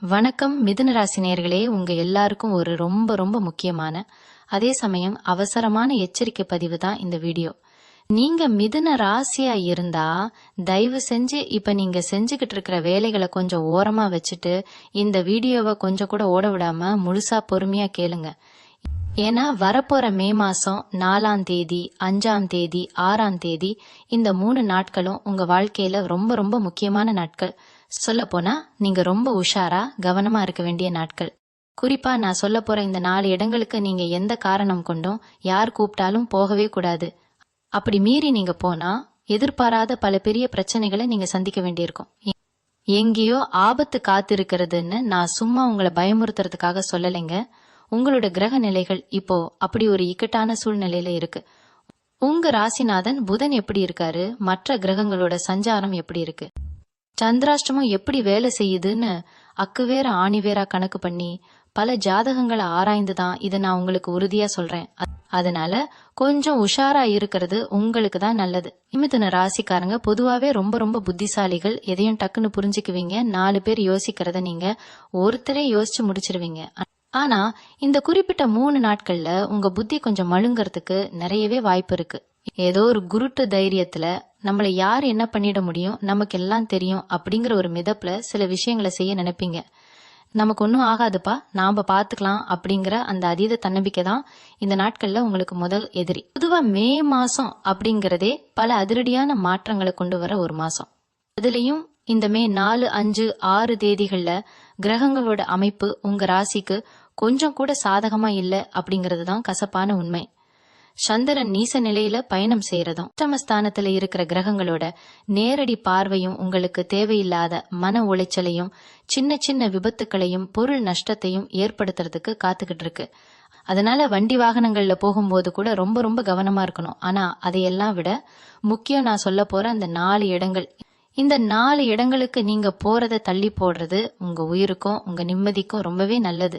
வணக்கம் மிதுன ராசி நேயர்களே, உங்க எல்லாருக்கும் ஒரு ரொம்ப ரொம்ப முக்கியமான அதே சமயம் அவசரமான எச்சரிக்கை பதிவு தான் இந்த வீடியோ. நீங்க மிதுன ராசியா இருந்தா தயவு செஞ்சு இப்ப நீங்க செஞ்சுக்கிட்டு இருக்கிற வேலைகளை கொஞ்சம் ஓரமா வச்சுட்டு இந்த வீடியோவை கொஞ்சம் கூட ஓட விடாம முழுசா பொறுமையா கேளுங்க. ஏன்னா வரப்போற மே மாசம் 4ஆம் தேதி, 5ஆம் தேதி, 6ஆம் தேதி இந்த 3 நாட்களும் உங்க வாழ்க்கையில ரொம்ப ரொம்ப முக்கியமான நாட்கள். சொல்ல போனா நீங்க ரொம்ப உஷாரா கவனமா இருக்க வேண்டிய நாட்கள். குறிப்பா நான் சொல்ல போற இந்த 4 இடங்களுக்கு நீங்க எந்த காரணம் கொண்டும் யார் கூப்பிட்டாலும் போகவே கூடாது. அப்படி மீறி நீங்க போனா எதிர்பாராத பல பெரிய பிரச்சனைகளை நீங்க சந்திக்க வேண்டியிருக்கும். எங்கேயோ ஆபத்து காத்திருக்கிறதுன்னு நான் சும்மா உங்களை பயமுறுத்துறதுக்காக சொல்லலைங்க. உங்களோட கிரக நிலைகள் இப்போ அப்படி ஒரு இக்கட்டான சூழ்நிலையில இருக்கு. உங்க ராசிநாதன் புதன் எப்படி இருக்காரு, மற்ற கிரகங்களோட சஞ்சாரம் எப்படி இருக்கு, சந்திராஷ்டமம் எப்படி வேலை செய்யுதுன்னு அக்கு வேற ஆணி வேறா கணக்கு பண்ணி பல ஜாதகங்களை ஆராய்ந்துதான் இதை நான் உங்களுக்கு உறுதியா சொல்றேன். அதனால கொஞ்சம் உஷாரா இருக்கிறது உங்களுக்கு தான் நல்லது. மிதுன ராசிக்காரங்க பொதுவாவே ரொம்ப ரொம்ப புத்திசாலிகள். எதையும் டக்குன்னு புரிஞ்சுக்குவீங்க. 4 பேர் யோசிக்கிறத நீங்க ஒருத்தரே யோசிச்சு முடிச்சிருவீங்க. ஆனா இந்த குறிப்பிட்ட 3 நாட்கள்ல உங்க புத்தி கொஞ்சம் மழுங்கறதுக்கு நிறையவே வாய்ப்பு இருக்கு. ஏதோ ஒரு குருட்டு தைரியத்துல நம்மள யார் என்ன பண்ணிட முடியும், நமக்கு எல்லாம் தெரியும் அப்படிங்கிற ஒரு மிதப்புல சில விஷயங்களை செய்ய நினைப்பீங்க. நமக்கு ஒன்னும் ஆகாதுப்பா, நாம பாத்துக்கலாம் அப்படிங்கிற அந்த அதீத தன்னம்பிக்கை தான் இந்த நாட்கள்ல உங்களுக்கு முதல் எதிரி. பொதுவா மே மாசம் அப்படிங்கறதே பல அதிரடியான மாற்றங்களை கொண்டு வர ஒரு மாசம். அதுலயும் இந்த மே 4, 5, 6 தேதிகள்ல கிரகங்களோட அமைப்பு உங்க ராசிக்கு கொஞ்சம் கூட சாதகமா இல்ல அப்படிங்கறது தான் கசப்பான உண்மை. சந்திரன் நீச நிலையில பயணம் செய்யறதும் அஷ்டமஸ்தானத்துல இருக்கிற கிரகங்களோட நேரடி பார்வையும் உங்களுக்கு தேவையில்லாத மன உளைச்சலையும் சின்ன சின்ன விபத்துக்களையும் பொருள் நஷ்டத்தையும் ஏற்படுத்துறதுக்கு காத்துக்கிட்டு இருக்கு. அதனால வண்டி வாகனங்கள்ல போகும்போது கூட ரொம்ப ரொம்ப கவனமா இருக்கணும். ஆனா அதையெல்லாம் விட முக்கியம் நான் சொல்ல போற அந்த 4 இடங்கள். இந்த 4 இடங்களுக்கு நீங்க போறத தள்ளி போடுறது உங்க உயிருக்கும் உங்க நிம்மதிக்கும் ரொம்பவே நல்லது.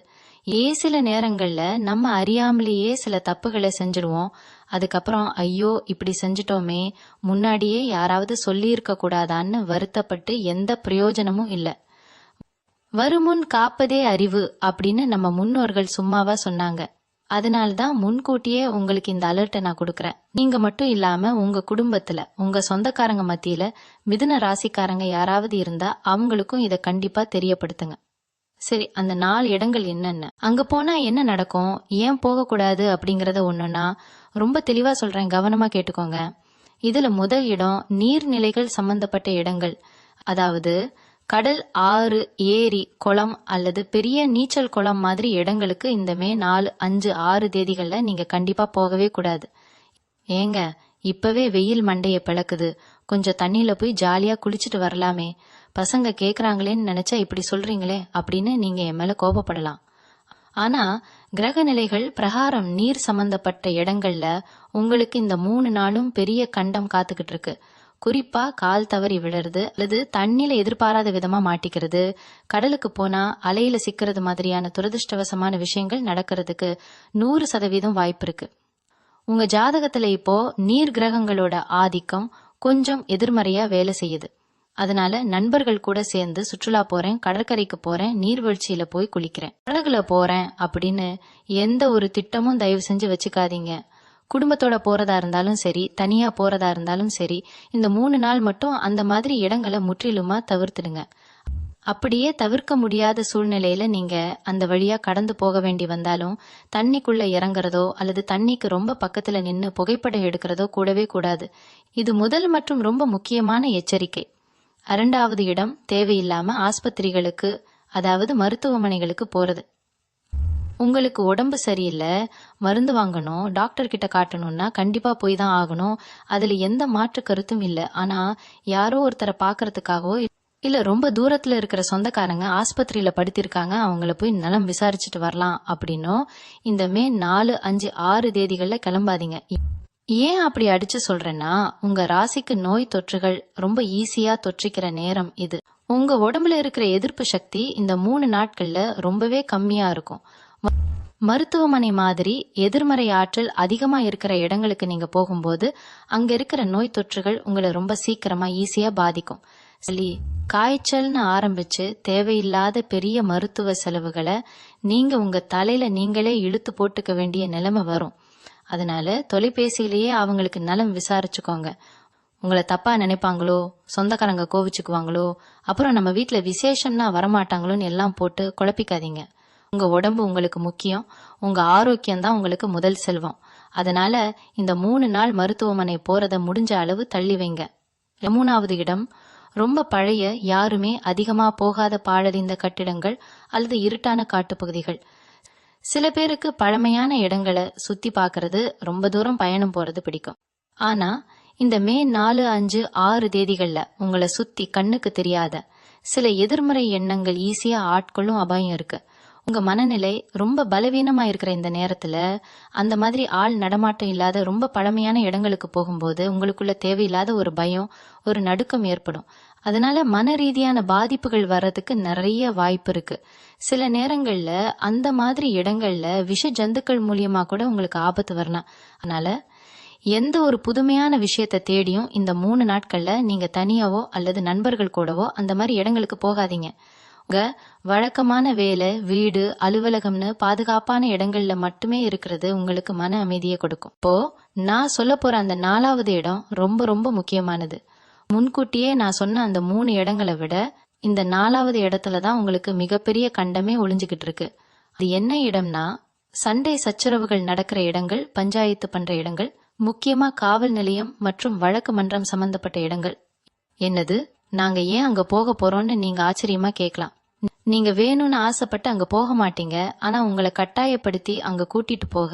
சில நேரங்கள்ல நம்ம அறியாமலேயே சில தப்புகளை செஞ்சிடுவோம். அதுக்கப்புறம் ஐயோ இப்படி செஞ்சிட்டோமே, முன்னாடியே யாராவது சொல்லி இருக்க கூடாதான்னு வருத்தப்பட்டு எந்த பிரயோஜனமும் இல்ல. வருமுன் காப்பதே அறிவு அப்படின்னு நம்ம முன்னோர்கள் சும்மாவா சொன்னாங்க. அதனால்தான் முன்கூட்டியே உங்களுக்கு இந்த அலர்ட்டை நான் கொடுக்கறேன். நீங்க மட்டும் இல்லாம உங்க குடும்பத்துல உங்க சொந்தக்காரங்க மத்தியில மிதுன ராசிக்காரங்க யாராவது இருந்தா அவங்களுக்கும் இதை கண்டிப்பா தெரியப்படுத்துங்க. சரி, அந்த 4 இடங்கள் என்னென்ன, அங்க போனா என்ன நடக்கும், ஏன் போக கூடாது அப்படிங்கறத ஒண்ணுன்னா ரொம்ப தெளிவா சொல்றேன், கவனமா கேட்டுக்கோங்க. இதுல முதல் இடம் நீர்நிலைகள் சம்பந்தப்பட்ட இடங்கள். அதாவது கடல், ஆறு, ஏரி, குளம் அல்லது பெரிய நீச்சல் குளம் மாதிரி இடங்களுக்கு இந்த மே 4, 5, 6 தேதிகள்ல நீங்க கண்டிப்பா போகவே கூடாது. ஏங்க இப்பவே வெயில் மண்டைய பிளக்குது, கொஞ்சம் தண்ணியில போய் ஜாலியா குளிச்சுட்டு வரலாமே, பசங்க கேக்குறாங்களேன்னு நினைச்சா இப்படி சொல்றீங்களே அப்படின்னு நீங்க என் மேல கோபப்படலாம். ஆனா கிரக நிலைகள் பிரகாரம் நீர் சம்பந்தப்பட்ட இடங்கள்ல உங்களுக்கு இந்த 3 நாளும் பெரிய கண்டம் காத்துக்கிட்டு இருக்கு. குறிப்பா கால் தவறி விழறது அல்லது தண்ணியில எதிர்பாராத விதமா மாட்டிக்கிறது, கடலுக்கு போனா அலையில சிக்கிறது மாதிரியான துரதிருஷ்டவசமான விஷயங்கள் நடக்கிறதுக்கு 100% வாய்ப்பு இருக்கு. உங்க ஜாதகத்துல இப்போ நீர் கிரகங்களோட ஆதிக்கம் கொஞ்சம் எதிர்மறையா வேலை செய்யுது. அதனால நண்பர்கள் கூட சேர்ந்து சுற்றுலா போறேன், கடற்கரைக்கு போறேன், நீர்வீழ்ச்சியில போய் குளிக்கிறேன், படகுல போறேன் அப்படின்னு எந்த ஒரு திட்டமும் தயவு செஞ்சு வச்சுக்காதீங்க. குடும்பத்தோட போறதா இருந்தாலும் சரி, தனியா போறதா இருந்தாலும் சரி, இந்த 3 நாள் மட்டும் அந்த மாதிரி இடங்களை முற்றிலுமா தவிர்த்துடுங்க. அப்படியே தவிர்க்க முடியாத சூழ்நிலையில நீங்க அந்த வழியா கடந்து போக வேண்டி வந்தாலும் தண்ணிக்குள்ள இறங்குறதோ அல்லது தண்ணிக்கு ரொம்ப பக்கத்துல நின்னு புகைப்படம் எடுக்கிறதோ கூடவே கூடாது. இது முதல் மற்றும் ரொம்ப முக்கியமான எச்சரிக்கை. 2வது இடம் தேவையில்லாம ஆஸ்பத்திரிகளுக்கு அதாவது மருத்துவமனைகளுக்கு போறது. உங்களுக்கு உடம்பு சரியில்லை, மருந்து வாங்கணும், டாக்டர் கிட்ட காட்டணும்னா கண்டிப்பா போய் தான் ஆகணும். அதுல எந்த மாற்று கருத்தும் இல்லை. ஆனா யாரோ ஒருத்தரை பாக்குறதுக்காகவோ இல்ல ரொம்ப தூரத்துல இருக்கிற சொந்தக்காரங்க ஆஸ்பத்திரியில படுத்திருக்காங்க, அவங்கள போய் நலம் விசாரிச்சுட்டு வரலாம் அப்படின்னும் இந்த மே 4, 5, 6 தேதிகள்ல கிளம்பாதீங்க. ஏன் அப்படி அடிச்சு சொல்றேன்னா, உங்க ராசிக்கு நோய் தொற்றுகள் ரொம்ப ஈஸியா தொற்றிக்கிற நேரம் இது. உங்க உடம்புல இருக்கிற எதிர்ப்பு சக்தி இந்த 3 நாட்கள்ல ரொம்பவே கம்மியா இருக்கும். மருத்துவமனை மாதிரி எதிர்மறை ஆற்றல் அதிகமா இருக்கிற இடங்களுக்கு நீங்க போகும்போது அங்க இருக்கிற நோய் தொற்றுகள் உங்களை ரொம்ப சீக்கிரமா ஈஸியா பாதிக்கும். சளி காய்ச்சல்னு ஆரம்பிச்சு தேவையில்லாத பெரிய மருத்துவ செலவுகளை நீங்க உங்க தலையில நீங்களே இழுத்து போட்டுக்க வேண்டிய நிலைமை வரும். அதனால தொலைபேசியிலேயே அவங்களுக்கு நலம் விசாரிச்சுக்கோங்க. உங்களை தப்பா நினைப்பாங்களோ, சொந்தக்காரங்க கோவிச்சுக்குவாங்களோ, அப்புறம் நம்ம வீட்டுல விசேஷம்னா வரமாட்டாங்களோன்னு எல்லாம் போட்டு குழப்பிக்காதீங்க. உங்க உடம்பு உங்களுக்கு முக்கியம். உங்க ஆரோக்கியம் தான் உங்களுக்கு முதல் செல்வம். அதனால இந்த 3 நாள் மருத்துவமனை போறத முடிஞ்ச அளவு தள்ளி வைங்க. 3வது இடம், ரொம்ப பழைய, யாருமே அதிகமா போகாத பாழடைந்த கட்டிடங்கள் அல்லது இருட்டான காட்டுப்பகுதிகள். சில பேருக்கு பழமையான இடங்களை சுத்தி பார்க்கறது, ரொம்ப தூரம் பயணம் போறது பிடிக்கும். ஆனா இந்த மே 4, 5, 6 தேதிகள்ல உங்களை சுத்தி கண்ணுக்கு தெரியாத சில எதிர்மறை எண்ணங்கள் ஈஸியா ஆட்கொள்ளும் அபாயம் இருக்கு. உங்க மனநிலை ரொம்ப பலவீனமா இருக்கிற இந்த நேரத்துல அந்த மாதிரி ஆள் நடமாட்டம் இல்லாத ரொம்ப பழமையான இடங்களுக்கு போகும்போது உங்களுக்குள்ள தேவையில்லாத ஒரு பயம், ஒரு நடுக்கம் ஏற்படும். அதனால மன ரீதியான பாதிப்புகள் வர்றதுக்கு நிறைய வாய்ப்பு இருக்கு. சில நேரங்கள்ல அந்த மாதிரி இடங்கள்ல விஷ ஜந்துக்கள் மூலியமா கூட உங்களுக்கு ஆபத்து வரலாம். அதனால எந்த ஒரு புதுமையான விஷயத்தை தேடியும் இந்த 3 நாட்கள்ல நீங்க தனியாவோ அல்லது நண்பர்கள் கூடவோ அந்த மாதிரி இடங்களுக்கு போகாதீங்க. உங்க வழக்கமான வேலை, வீடு, அலுவலகம்னு பாதுகாப்பான இடங்கள்ல மட்டுமே இருக்கிறது உங்களுக்கு மன அமைதியை கொடுக்கும். இப்போ நான் சொல்ல போற அந்த 4வது இடம் ரொம்ப ரொம்ப முக்கியமானது. முன்கூட்டியே நான் சொன்ன அந்த 3 இடங்களை விட இந்த 4வது இடத்துலதான் உங்களுக்கு மிகப்பெரிய கண்டமே ஒளிஞ்சுகிட்டு இருக்கு. அது என்ன இடம்னா, சண்டை சச்சரவுகள் நடக்கிற இடங்கள், பஞ்சாயத்து பண்ற இடங்கள், முக்கியமா காவல் நிலையம் மற்றும் வழக்கு மன்றம் சம்பந்தப்பட்ட இடங்கள். என்னது, நாங்க ஏன் அங்க போக போறோம்னு நீங்க ஆச்சரியமா கேட்கலாம். நீங்க வேணும்னு ஆசைப்பட்டு அங்க போக மாட்டீங்க. ஆனா உங்களை கட்டாயப்படுத்தி அங்க கூட்டிட்டு போக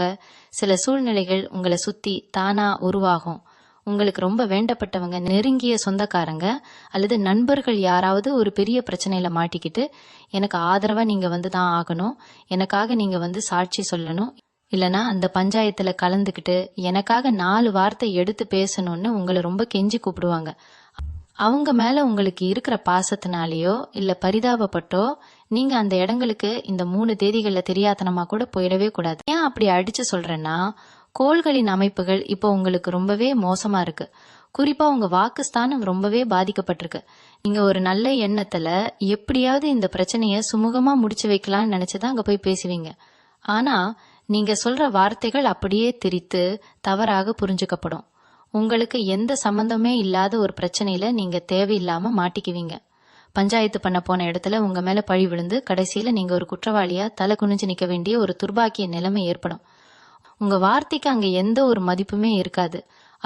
சில சூழ்நிலைகள் உங்களை சுத்தி தானா உருவாகும். உங்களுக்கு ரொம்ப வேண்டப்பட்டவங்க, நெருங்கிய சொந்தக்காரங்க அல்லது நண்பர்கள் யாராவது ஒரு பெரிய பிரச்சனையில மாட்டிக்கிட்டு, எனக்கு ஆதரவா நீங்க வந்து தான் ஆகணும், எனக்காக நீங்க வந்து சாட்சி சொல்லணும், இல்லனா அந்த பஞ்சாயத்துல கலந்துக்கிட்டு எனக்காக 4 வார்த்தை எடுத்து பேசணும்னு உங்களை ரொம்ப கெஞ்சி கூப்பிடுவாங்க. அவங்க மேல உங்களுக்கு இருக்கிற பாசத்தினாலேயோ இல்ல பரிதாபப்பட்டோ நீங்க அந்த இடங்களுக்கு இந்த 3 தேதிகள்ல தெரியாதனமா கூட போயிடவே கூடாது. ஏன் அப்படி அடிச்சு சொல்றேன்னா, கோள்களின் அமைப்புகள் இப்போ உங்களுக்கு ரொம்பவே மோசமா இருக்கு. குறிப்பா உங்க வாக்குஸ்தானம் ரொம்பவே பாதிக்கப்பட்டிருக்கு. நீங்க ஒரு நல்ல எண்ணத்துல எப்படியாவது இந்த பிரச்சனைய சுமூகமா முடிச்சு வைக்கலாம்னு நினைச்சுதான் அங்க போய் பேசுவீங்க. ஆனா நீங்க சொல்ற வார்த்தைகள் அப்படியே திரித்து தவறாக புரிஞ்சுக்கப்படும். உங்களுக்கு எந்த சம்பந்தமே இல்லாத ஒரு பிரச்சனையில நீங்க தேவையில்லாம மாட்டிக்குவீங்க. பஞ்சாயத்து பண்ண போன இடத்துல உங்க மேல பழி விழுந்து கடைசியில நீங்க ஒரு குற்றவாளியா தலை குனிஞ்சு நிக்க வேண்டிய ஒரு துர்பாக்கிய நிலைமை ஏற்படும். உங்க வார்த்தைக்கு அங்க எந்த ஒரு மதிப்புமே இருக்காது.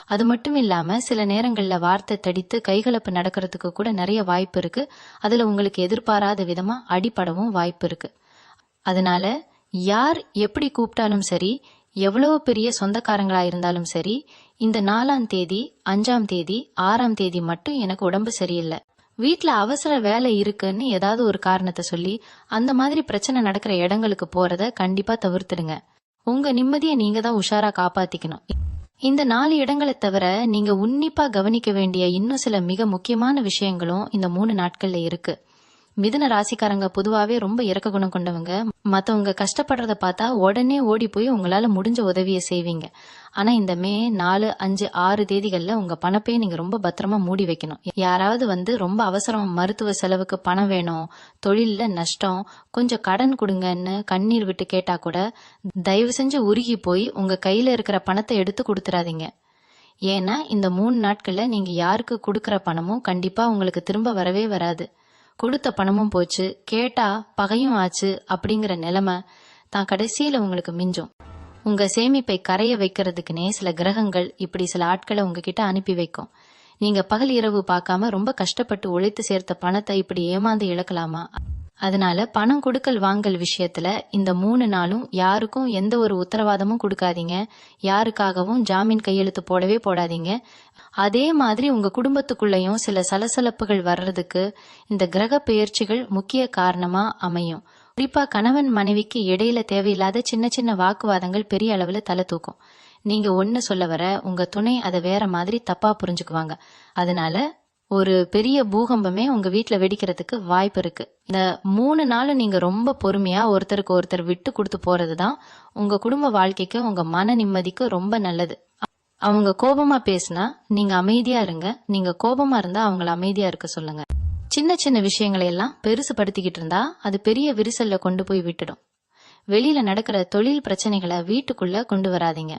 அது மட்டும் இல்லாம சில நேரங்கள்ல வார்த்தை தடித்து கைகலப்பு நடக்கிறதுக்கு கூட நிறைய வாய்ப்பு இருக்கு. அதுல உங்களுக்கு எதிர்பாராத விதமா அடிபடவும் வாய்ப்பு இருக்கு. அதனால யார் எப்படி கூப்பிட்டாலும் சரி, எவ்வளவு பெரிய சொந்தக்காரங்களா இருந்தாலும் சரி, இந்த 4ஆம் தேதி, 5ஆம் தேதி, 6ஆம் தேதி மட்டும் எனக்கு உடம்பு சரியில்லை, வீட்டுல அவசர வேலை இருக்குன்னு ஏதாவது ஒரு காரணத்தை சொல்லி அந்த மாதிரி பிரச்சனை நடக்கிற இடங்களுக்கு போறத கண்டிப்பா தவிர்த்துடுங்க. உங்க நிம்மதியை நீங்க தான் உஷாரா காப்பாத்திக்கணும். இந்த 4 இடங்களை தவிர நீங்க உன்னிப்பா கவனிக்க வேண்டிய இன்னும் சில மிக முக்கியமான விஷயங்களும் இந்த 3 நாட்கள்ல இருக்கு. மிதுன ராசிக்காரங்க பொதுவாவே ரொம்ப இரக்க குணம் கொண்டவங்க. மத்தவங்க கஷ்டப்படுறத பார்த்தா உடனே ஓடி போய் உங்களால முடிஞ்ச உதவியை செய்வீங்க. ஆனா இந்த மே 4, 5, 6 தேதிகள்ல உங்க பணப்பையை நீங்க ரொம்ப பத்திரமா மூடி வைக்கணும். யாராவது வந்து ரொம்ப அவசரம், மருத்துவ செலவுக்கு பணம் வேணும், தொழில்ல நஷ்டம், கொஞ்சம் கடன் கொடுங்கன்னு கண்ணீர் விட்டு கேட்டா கூட தயவு செஞ்சு உருகி போய் உங்க கையில இருக்கிற பணத்தை எடுத்து கொடுத்துறாதீங்க. ஏன்னா இந்த 3 நாட்கள்ல நீங்க யாருக்கு கொடுக்கற பணமும் கண்டிப்பா உங்களுக்கு திரும்ப வரவே வராது. கொடுத்த பணமும் போச்சு, கேட்டா பகையும் ஆச்சு அப்படிங்கிற நிலைமை தான் கடைசியில உங்களுக்கு மிஞ்சும். உங்க சேமிப்பை கரைய வைக்கிறதுக்குனே சில கிரகங்கள் இப்படி சில ஆட்களை உங்ககிட்ட அனுப்பி வைக்கும். நீங்க பகல் இரவு பார்க்காம ரொம்ப கஷ்டப்பட்டு உழைத்து சேர்த்த பணத்தை இப்படி ஏமாந்து இழக்கலாமா? அதனால பணம் கொடுக்கல் வாங்கல் விஷயத்துல இந்த 3 நாளும் யாருக்கும் எந்த ஒரு உத்தரவாதமும் கொடுக்காதீங்க. யாருக்காகவும் ஜாமீன் கையெழுத்து போடவே போடாதீங்க. அதே மாதிரி உங்க குடும்பத்துக்குள்ளயும் சில சலசலப்புகள் வர்றதுக்கு இந்த கிரக பெயர்ச்சிகள் முக்கிய காரணமா அமையும். குறிப்பா கணவன் மனைவிக்கு இடையில தேவையில்லாத சின்ன சின்ன வாக்குவாதங்கள் பெரிய அளவுல தலை தூக்கும். நீங்க ஒண்ணு சொல்ல வர உங்க துணை அதை வேற மாதிரி தப்பா புரிஞ்சுக்குவாங்க. அதனால ஒரு பெரிய பூகம்பமே உங்க வீட்டுல வெடிக்கிறதுக்கு வாய்ப்பு இருக்கு. இந்த 3 நாளும் நீங்க ரொம்ப பொறுமையா ஒருத்தருக்கு ஒருத்தர் விட்டு கொடுத்து போறதுதான் உங்க குடும்ப வாழ்க்கைக்கு, உங்க மன நிம்மதிக்கு ரொம்ப நல்லது. அவங்க கோபமா பேசினா நீங்க அமைதியா இருங்க, நீங்க கோபமா இருந்தா அவங்கள அமைதியா இருக்க சொல்லுங்க. சின்ன சின்ன விஷயங்களை எல்லாம் பெருசுபடுத்திக்கிட்டு இருந்தா அது பெரிய விரிசல்ல கொண்டு போய் விட்டுடும். வெளியில நடக்கிற தொழில் பிரச்சனைகளை வீட்டுக்குள்ள கொண்டு வராதீங்க.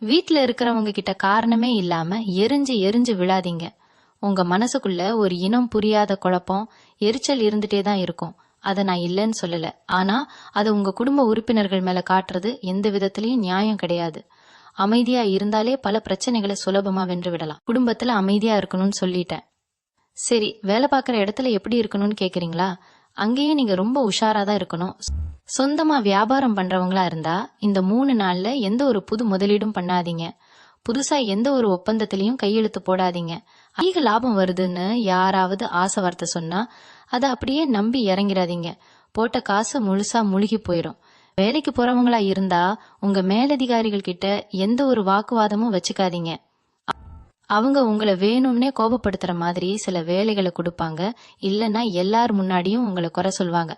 வீட்டுல இருக்கிறவங்க கிட்ட காரணமே இல்லாம எரிஞ்சு எரிஞ்சு விழாதீங்க. உங்க மனசுக்குள்ள ஒரு இனம் புரியாத குழப்பம், எரிச்சல் இருந்துட்டே தான் இருக்கும். அதை நான் இல்லைன்னு சொல்லல. ஆனா அது உங்க குடும்ப உறுப்பினர்கள் மேல காட்டுறது எந்த விதத்திலயும் நியாயம் கிடையாது. அமைதியா இருந்தாலே பல பிரச்சனைகளை சுலபமா வென்று விடலாம். குடும்பத்துல அமைதியா இருக்கணும்னு சொல்லிட்டேன். சரி, வேலை பார்க்குற இடத்துல எப்படி இருக்கணும்னு கேக்குறீங்களா? அங்கேயும் நீங்க ரொம்ப உஷாரா தான் இருக்கணும். சொந்தமா வியாபாரம் பண்றவங்களா இருந்தா இந்த 3 நாள்ல எந்த ஒரு புது முதலீடும் பண்ணாதீங்க. புதுசா எந்த ஒரு ஒப்பந்தத்திலையும் கையெழுத்து போடாதீங்க. அதிக லாபம் வருதுன்னு யாராவது ஆசை வார்த்தை சொன்னா அதை அப்படியே நம்பி இறங்கிடாதீங்க. போட்ட காசு முழுசா முழுகி போயிடும். வேலைக்கு போறவங்களா இருந்தா உங்க மேலதிகாரிகள் கிட்ட எந்த ஒரு வாக்குவாதமும் வச்சுக்காதீங்க. அவங்க உங்களை வேணும்னே கோபப்படுத்துற மாதிரி சில வேலைகளை கொடுப்பாங்க. இல்லைன்னா எல்லார் முன்னாடியும் உங்களை குறை சொல்வாங்க.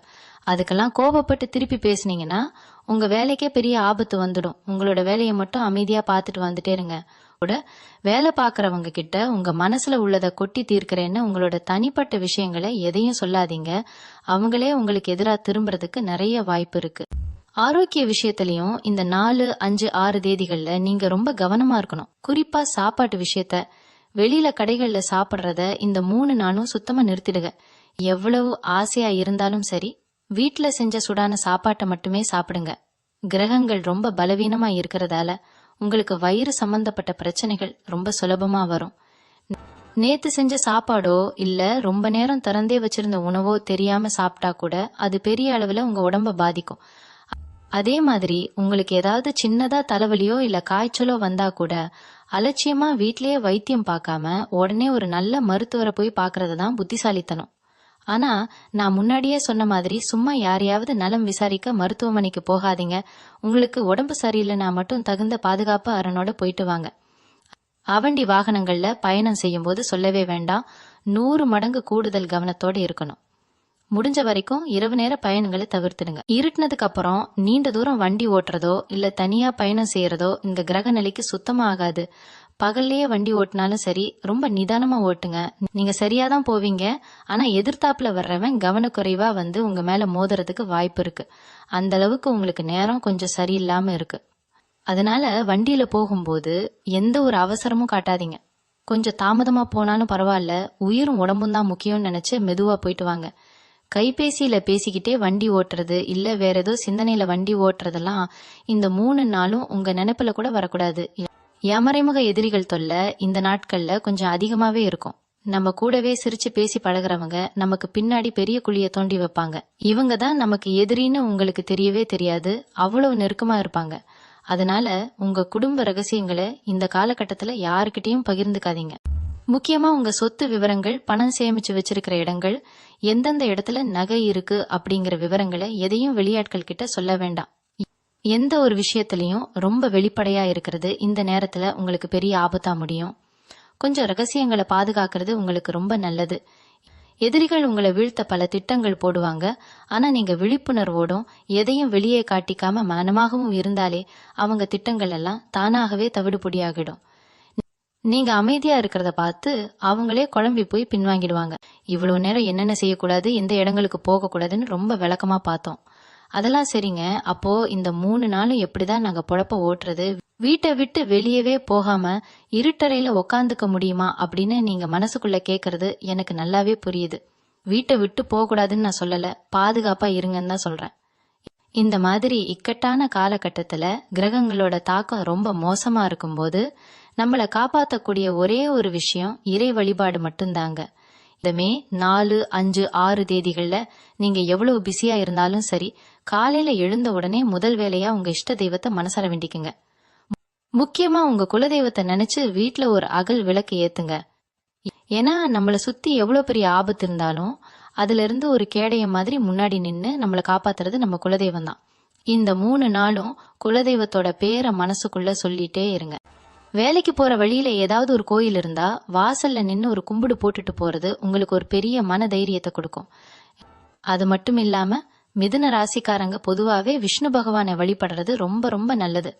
அதுக்கெல்லாம் கோபப்பட்டு திருப்பி பேசுனீங்கன்னா உங்க வேலைக்கே பெரிய ஆபத்து வந்துடும். உங்களோட வேலையை மட்டும் அமைதியா பார்த்துட்டு வந்துட்டே இருங்க. கூட வேலை பார்க்கறவங்க கிட்ட உங்க மனசுல உள்ளதை கொட்டி தீர்க்கிறேன்னு உங்களோட தனிப்பட்ட விஷயங்களை எதையும் சொல்லாதீங்க. அவங்களே உங்களுக்கு எதிராக திரும்புறதுக்கு நிறைய வாய்ப்பு இருக்கு. ஆரோக்கிய விஷயத்திலயும் இந்த 4, 5, 6 தேதிகள்ல நீங்க ரொம்ப கவனமா இருக்கணும். குறிப்பா சாப்பாட்டு விஷயத்த, வெளியில கடைகள்ல சாப்பிடுறத இந்த 3 நாளும் சுத்தமா நிறுத்திடுங்க. எவ்வளவு ஆசையா இருந்தாலும் சரி, வீட்டுல செஞ்ச சுடான சாப்பாட்டை மட்டுமே சாப்பிடுங்க. கிரகங்கள் ரொம்ப பலவீனமா இருக்கிறதால உங்களுக்கு வயிறு சம்பந்தப்பட்ட பிரச்சனைகள் ரொம்ப சுலபமா வரும். நேத்து செஞ்ச சாப்பாடோ இல்ல ரொம்ப நேரம் திறந்தே வச்சிருந்த உணவோ தெரியாம சாப்பிட்டா கூட அது பெரிய அளவுல உங்க உடம்ப பாதிக்கும். அதே மாதிரி உங்களுக்கு ஏதாவது சின்னதா தலைவலியோ இல்ல காய்ச்சலோ வந்தா கூட அலட்சியமா வீட்லயே வைத்தியம் பார்க்காம உடனே ஒரு நல்ல மருத்துவரை போய் பார்க்கறது தான் புத்திசாலித்தனம். ஆனா நான் முன்னாடியே சொன்ன மாதிரி சும்மா யாரையாவது நலம் விசாரிக்க மருத்துவமனைக்கு போகாதீங்க. உங்களுக்கு உடம்பு சரியில்லைன்னா மட்டும் தகுந்த பாதுகாப்பு அரணோட போயிட்டு வாங்க. அவண்டி வாகனங்கள்ல பயணம் செய்யும் போது சொல்லவே வேண்டாம். 100 மடங்கு கூடுதல் கவனத்தோட இருக்கணும். முடிஞ்ச வரைக்கும் இரவு நேர பயணங்களை தவிர்த்துடுங்க. இருட்டினதுக்கு அப்புறம் நீண்ட தூரம் வண்டி ஓட்டுறதோ இல்ல தனியா பயணம் செய்யறதோ இந்த கிரக நிலைக்கு சுத்தமா ஆகாது. பகல்லையே வண்டி ஓட்டினாலும் சரி, ரொம்ப நிதானமா ஓட்டுங்க. நீங்க சரியாதான் போவீங்க. ஆனா எதிர்த்தாப்புல வர்றவன் கவனக்குறைவா வந்து உங்க மேல மோதுறதுக்கு வாய்ப்பு இருக்கு. அந்த அளவுக்கு உங்களுக்கு நேரம் கொஞ்சம் சரியில்லாம இருக்கு. அதனால வண்டியில போகும்போது எந்த ஒரு அவசரமும் காட்டாதீங்க. கொஞ்சம் தாமதமா போனாலும் பரவாயில்ல, உயிரும் உடம்பும் தான் முக்கியம்னு நினைச்சு மெதுவா போயிட்டு வாங்க. கைபேசியில பேசிக்கிட்டே வண்டி ஓட்டுறது இல்ல வேற ஏதோ சிந்தனையில வண்டி ஓட்டுறதெல்லாம் இந்த 3 நாளும் உங்க நினைப்புல கூட வரக்கூடாது. மறைமுக எதிரிகள் தொல்லை இந்த நாட்கள்ல கொஞ்சம் அதிகமாவே இருக்கும். நம்ம கூடவே சிரிச்சு பேசி பழகுறவங்க நமக்கு பின்னாடி பெரிய குழிய தோண்டி வைப்பாங்க. இவங்க தான் நமக்கு எதிரின்னு உங்களுக்கு தெரியவே தெரியாது. அவ்வளவு நெருக்கமா இருப்பாங்க. அதனால உங்க குடும்ப ரகசியங்களை இந்த காலகட்டத்துல யாருக்கிட்டையும் பகிர்ந்துக்காதீங்க. முக்கியமா உங்க சொத்து விவரங்கள், பணம் சேமிச்சு வச்சிருக்கிற இடங்கள், எந்தெந்த இடத்துல நகை இருக்கு அப்படிங்கிற விவரங்களை எதையும் வெளியாட்கள் கிட்ட சொல்ல வேண்டாம். எந்த ஒரு விஷயத்திலையும் ரொம்ப வெளிப்படையா இருக்கிறது இந்த நேரத்துல உங்களுக்கு பெரிய ஆபத்தா முடியும். கொஞ்சம் ரகசியங்களை பாதுகாக்கிறது உங்களுக்கு ரொம்ப நல்லது. எதிரிகள் உங்களை வீழ்த்த பல திட்டங்கள் போடுவாங்க. ஆனா நீங்க விழிப்புணர்வோடும் எதையும் வெளியே காட்டிக்காம மனமாகவும் இருந்தாலே அவங்க திட்டங்கள் எல்லாம் தானாகவே தவிடுபொடியாகிடும். நீங்க அமைதியா இருக்கிறத பார்த்து அவங்களே குழம்பி போய் பின்வாங்கிடுவாங்க. இவ்வளவு நேரம் என்னென்ன செய்யக்கூடாது, எந்த இடங்களுக்கு போக கூடாதுன்னு ரொம்ப விளக்கமா பார்த்தோம். அதெல்லாம் சரிங்க. அப்போ இந்த 3 நாளும் எப்படிதான் நாங்க பொழப்ப ஓட்டுறது, வீட்டை விட்டு வெளியவே போகாம இருட்டறையில உக்காந்துக்க முடியுமா அப்படின்னு நீங்க மனசுக்குள்ள கேக்குறது எனக்கு நல்லாவே புரியுது. வீட்டை விட்டு போக கூடாதுன்னு நான் சொல்லல, பாதுகாப்பா இருங்கன்னு தான் சொல்றேன். இந்த மாதிரி இக்கட்டான காலகட்டத்துல கிரகங்களோட தாக்கம் ரொம்ப மோசமா இருக்கும்போது நம்மளை காப்பாற்றக்கூடிய ஒரே ஒரு விஷயம் இறை வழிபாடு மட்டும்தாங்க. இந்த மே 4, 5, 6 தேதிகள்ல நீங்க எவ்வளவு பிஸியா இருந்தாலும் சரி, காலையில எழுந்த உடனே முதல் வேலையா உங்க இஷ்ட தெய்வத்தை மனசார வேண்டிக்குங்க. முக்கியமா உங்க குலதெய்வத்தை நினைச்சு வீட்டுல ஒரு அகல் விளக்கு ஏத்துங்க. ஏன்னா நம்மளை சுத்தி எவ்வளவு பெரிய ஆபத்து இருந்தாலும் அதுல இருந்து ஒரு கேடைய மாதிரி முன்னாடி நின்னு நம்மளை காப்பாத்துறது நம்ம குலதெய்வம் தான். இந்த 3 நாளும் குலதெய்வத்தோட பேரை மனசுக்குள்ள சொல்லிட்டே இருங்க. வேலைக்கு போற வழியில ஏதாவது ஒரு கோயில் இருந்தா வாசல்ல நின்னு ஒரு கும்பிடு போட்டுட்டு போறது உங்களுக்கு ஒரு பெரிய மன தைரியத்தை கொடுக்கும். அது மட்டும் இல்லாம மிதுன ராசிக்காரங்க பொதுவாவே விஷ்ணு பகவானை வழிபடுறது ரொம்ப ரொம்ப நல்லது.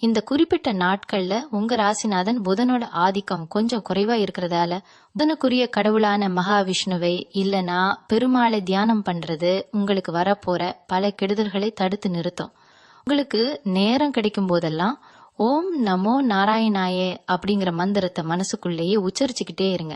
இந்த குறிப்பிட்ட நாட்கள்ல உங்க ராசிநாதன் புதனோட ஆதிக்கம் கொஞ்சம் குறைவா இருக்கிறதால புதனுக்குரிய கடவுளான மகாவிஷ்ணுவை இல்லனா பெருமாளை தியானம் பண்றது உங்களுக்கு வரப்போற பல கெடுதல்களை தடுத்து நிறுத்தும். உங்களுக்கு நேரம் கிடைக்கும் போதெல்லாம் ஓம் நமோ நாராயணாயே அப்படிங்கிற மந்திரத்தை மனசுக்குள்ளேயே உச்சரிச்சுக்கிட்டே இருங்க.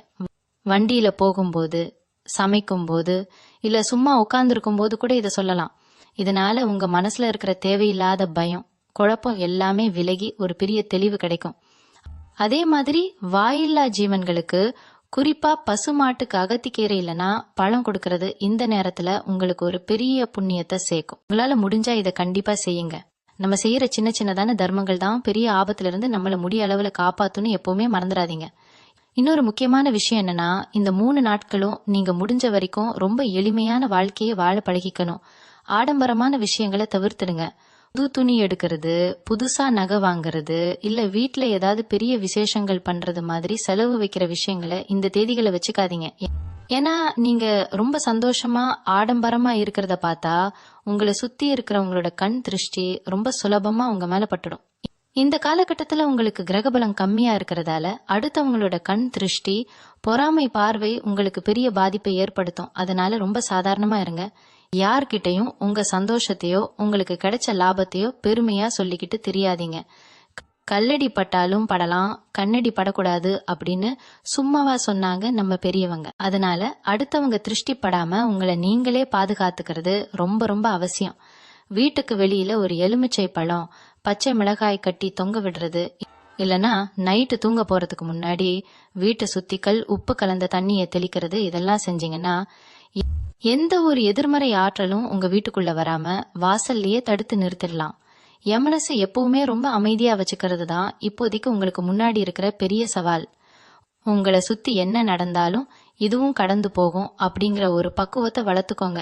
வண்டியில போகும்போது, சமைக்கும் போது, இல்ல சும்மா உட்கார்ந்துருக்கும் போது கூட இதை சொல்லலாம். இதனால உங்க மனசுல இருக்கிற தேவையில்லாத பயம், குழப்பம் எல்லாமே விலகி ஒரு பெரிய தெளிவு கிடைக்கும். அதே மாதிரி வாயில்லா ஜீவன்களுக்கு, குறிப்பா பசுமாட்டுக்கு அகத்திக்கீரை இல்லைன்னா பழம் கொடுக்கறது இந்த நேரத்துல உங்களுக்கு ஒரு பெரிய புண்ணியத்தை சேர்க்கும். உங்களால முடிஞ்சா இதை கண்டிப்பா செய்யுங்க. நம்ம செய்யற சின்ன சின்னதான தர்மங்கள் தான் பெரிய ஆபத்துல இருந்து நம்மள முடிய அளவுல காப்பாத்துன்னு எப்பவுமே மறந்துடாதீங்க. இன்னொரு முக்கியமான விஷயம் என்னன்னா, இந்த 3 நாட்களும் நீங்க முடிஞ்ச வரைக்கும் ரொம்ப எளிமையான வாழ்க்கையை வாழ பழகிக்கணும். ஆடம்பரமான விஷயங்களை தவிர்த்துடுங்க. புது துணி எடுக்கிறது, புதுசா நகை வாங்குறது, இல்ல வீட்டுல ஏதாவது பெரிய விசேஷங்கள் பண்றது மாதிரி செலவு வைக்கிற விஷயங்களை இந்த தேதிகளை வச்சுக்காதீங்க. ஏன்னா நீங்க ரொம்ப சந்தோஷமா ஆடம்பரமா இருக்கிறத பார்த்தா உங்களை சுத்தி இருக்கிறவங்களோட கண் திருஷ்டி ரொம்ப சுலபமா உங்க மேல பட்டுடும். இந்த காலகட்டத்துல உங்களுக்கு கிரகபலம் கம்மியா இருக்கிறதால அடுத்தவங்களோட கண் திருஷ்டி, பொறாமை பார்வை உங்களுக்கு பெரிய பாதிப்பை ஏற்படுத்தும். அதனால ரொம்ப சாதாரணமா இருங்க. யார்கிட்டையும் உங்க சந்தோஷத்தையோ உங்களுக்கு கிடைச்ச லாபத்தையோ பெருமையா சொல்லிக்கிட்டு தெரியாதீங்க. கல்லடி பட்டாலும் படலாம், கண்ணடி படக்கூடாது அப்படின்னு சும்மாவா சொன்னாங்க நம்ம பெரியவங்க. அதனால அடுத்தவங்க திருஷ்டி படாம உங்களை நீங்களே பாதுகாத்துக்கிறது ரொம்ப ரொம்ப அவசியம். வீட்டுக்கு வெளியில ஒரு எலுமிச்சை பழம், பச்சை மிளகாய் கட்டி தொங்க விடுறது, இல்லனா நைட்டு தூங்க போறதுக்கு முன்னாடி வீட்டை சுத்தி உப்பு கலந்த தண்ணியை தெளிக்கிறது, இதெல்லாம் செஞ்சீங்கன்னா எந்த ஒரு எதிர்மறை ஆற்றலும் உங்க வீட்டுக்குள்ள வராம வாசல்லையே தடுத்து நிறுத்திடலாம். என் மனசை எப்பவுமே ரொம்ப அமைதியா வச்சுக்கிறது தான் இப்போதைக்கு உங்களுக்கு முன்னாடி இருக்கிற பெரிய சவால். உங்களை சுத்தி என்ன நடந்தாலும் இதுவும் கடந்து போகும் அப்படிங்கிற ஒரு பக்குவத்தை வளர்த்துக்கோங்க.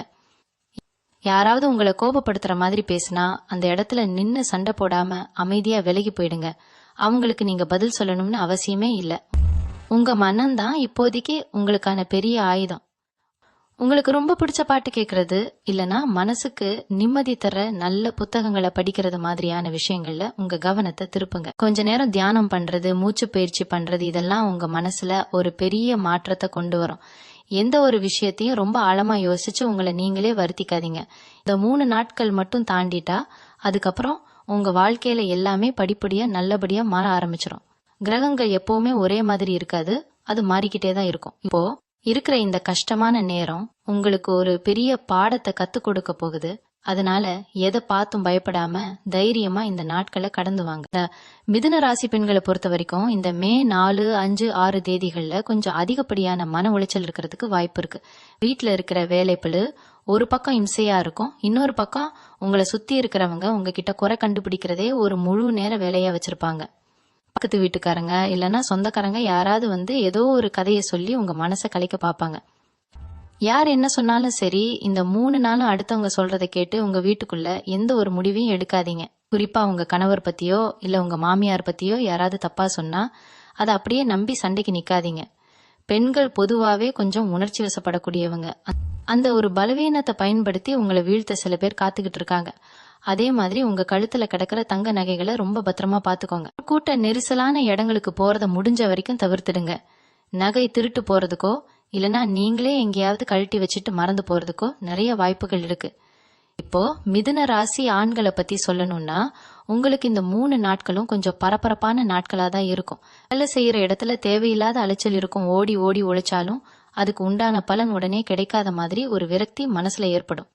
யாராவது உங்களை கோபப்படுத்துற மாதிரி பேசினா அந்த இடத்துல நின்னு சண்டை போடாம அமைதியா விலகி போயிடுங்க. அவங்களுக்கு நீங்க பதில் சொல்லணும்னு அவசியமே இல்லை. உங்க மனம்தான் இப்போதைக்கு உங்களுக்கான பெரிய ஆயுதம். உங்களுக்கு ரொம்ப பிடிச்ச பாட்டு கேட்கறது, இல்லனா மனசுக்கு நிம்மதி தர நல்ல புத்தகங்களை படிக்கிறது மாதிரியான விஷயங்கள்ல உங்க கவனத்தை திருப்புங்க. கொஞ்ச நேரம் தியானம் பண்றது, மூச்சு பயிற்சி பண்றது, இதெல்லாம் உங்க மனசுல ஒரு பெரிய மாற்றத்தை கொண்டு வரும். எந்த ஒரு விஷயத்தையும் ரொம்ப ஆழமா யோசிச்சு உங்களை நீங்களே வருத்திக்காதீங்க. இந்த 3 நாட்கள் மட்டும் தாண்டிட்டா அதுக்கப்புறம் உங்க வாழ்க்கையில எல்லாமே படிப்படியா நல்லபடியா மாற ஆரம்பிச்சிடும். கிரகங்கள் எப்பவுமே ஒரே மாதிரி இருக்காது, அது மாறிக்கிட்டே தான் இருக்கும். இப்போ இருக்கிற இந்த கஷ்டமான நேரம் உங்களுக்கு ஒரு பெரிய பாடத்தை கத்து கொடுக்க போகுது. அதனால எதை பார்த்தும் பயப்படாம தைரியமா இந்த நாட்களை கடந்து வாங்க. மிதுன ராசி பெண்களை பொறுத்த வரைக்கும் இந்த மே 4, 5, 6 தேதிகள்ல கொஞ்சம் அதிகப்படியான மன உளைச்சல் இருக்கிறதுக்கு வாய்ப்பு இருக்கு. வீட்டுல இருக்கிற வேலைப்பளு ஒரு பக்கம் இம்சையா இருக்கும், இன்னொரு பக்கம் உங்களை சுத்தி இருக்கிறவங்க உங்ககிட்ட குறை கண்டுபிடிக்கிறதே ஒரு முழு நேர வேலையா வச்சிருப்பாங்க. பக்கத்து வீட்டுக்காரங்க இல்லைன்னா சொந்தக்காரங்க யாராவது ஏதோ ஒரு கதையை சொல்லி உங்க மனசை கலைக்க பார்ப்பாங்க. யார் என்ன சொன்னாலும் சரி, இந்த 3 நாளும் அடுத்தவங்க சொல்றதை கேட்டு உங்க வீட்டுக்குள்ள எந்த ஒரு முடிவையும் எடுக்காதீங்க. குறிப்பா உங்க கணவர் பத்தியோ இல்ல உங்க மாமியார் பத்தியோ யாராவது தப்பா சொன்னா அதை அப்படியே நம்பி சண்டைக்கு நிக்காதீங்க. பெண்கள் பொதுவாவே கொஞ்சம் உணர்ச்சி வசப்படக்கூடியவங்க. அந்த ஒரு பலவீனத்தை பயன்படுத்தி உங்களை வீழ்த்த சில பேர் காத்துக்கிட்டு இருக்காங்க. அதே மாதிரி உங்க கழுத்துல கிடக்கிற தங்க நகைகளை ரொம்ப பத்திரமா பாத்துக்கோங்க. கூட்ட நெரிசலான இடங்களுக்கு போறத முடிஞ்ச வரைக்கும் தவிர்த்துடுங்க. நகை திருட்டு போறதுக்கோ இல்லனா நீங்களே எங்கேயாவது கழட்டி வச்சுட்டு மறந்து போறதுக்கோ நிறைய வாய்ப்புகள் இருக்கு. இப்போ மிதுன ராசி ஆண்களை பத்தி சொல்லணும்னா, உங்களுக்கு இந்த 3 நாட்களும் கொஞ்சம் பரபரப்பான நாட்களா தான் இருக்கும். வேலை செய்யற இடத்துல தேவையில்லாத அலைச்சல் இருக்கும். ஓடி ஓடி உழைச்சாலும் அதுக்கு உண்டான பலன் உடனே கிடைக்காத மாதிரி ஒரு விரக்தி மனசுல ஏற்படும்.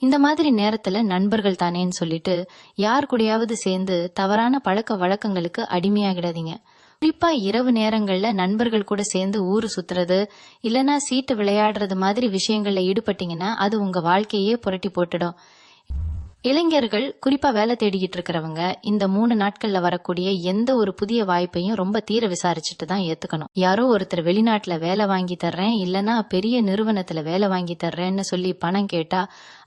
இந்த மாதிரி நேரத்துல நண்பர்கள் தானேன்னு சொல்லிட்டு யார் கூடயாவது சேர்ந்து தவறான பழக்க வழக்கங்களுக்கு அடிமையாகிடாதீங்க. குறிப்பா இரவு நேரங்கள்ல நண்பர்கள் கூட சேர்ந்து ஊரு சுத்துறது இல்லனா சீட்டு விளையாடுறது மாதிரி விஷயங்கள்ல ஈடுபட்டீங்கன்னா அது உங்க வாழ்க்கையே புரட்டி போட்டுடும். இளைஞர்கள் குறிப்பா வேலை தேடிக்கிட்டு இருக்கிறவங்க இந்த 3 நாட்கள்ல வரக்கூடிய எந்த ஒரு புதிய வாய்ப்பையும் ரொம்ப தீர விசாரிச்சுட்டு தான் ஏத்துக்கணும். யாரோ ஒருத்தர் வெளிநாட்டுல வேலை வாங்கி தர்றேன் இல்லனா பெரிய நிறுவனத்துல வேலை வாங்கி தர்றேன்னு சொல்லி பணம் கேட்டா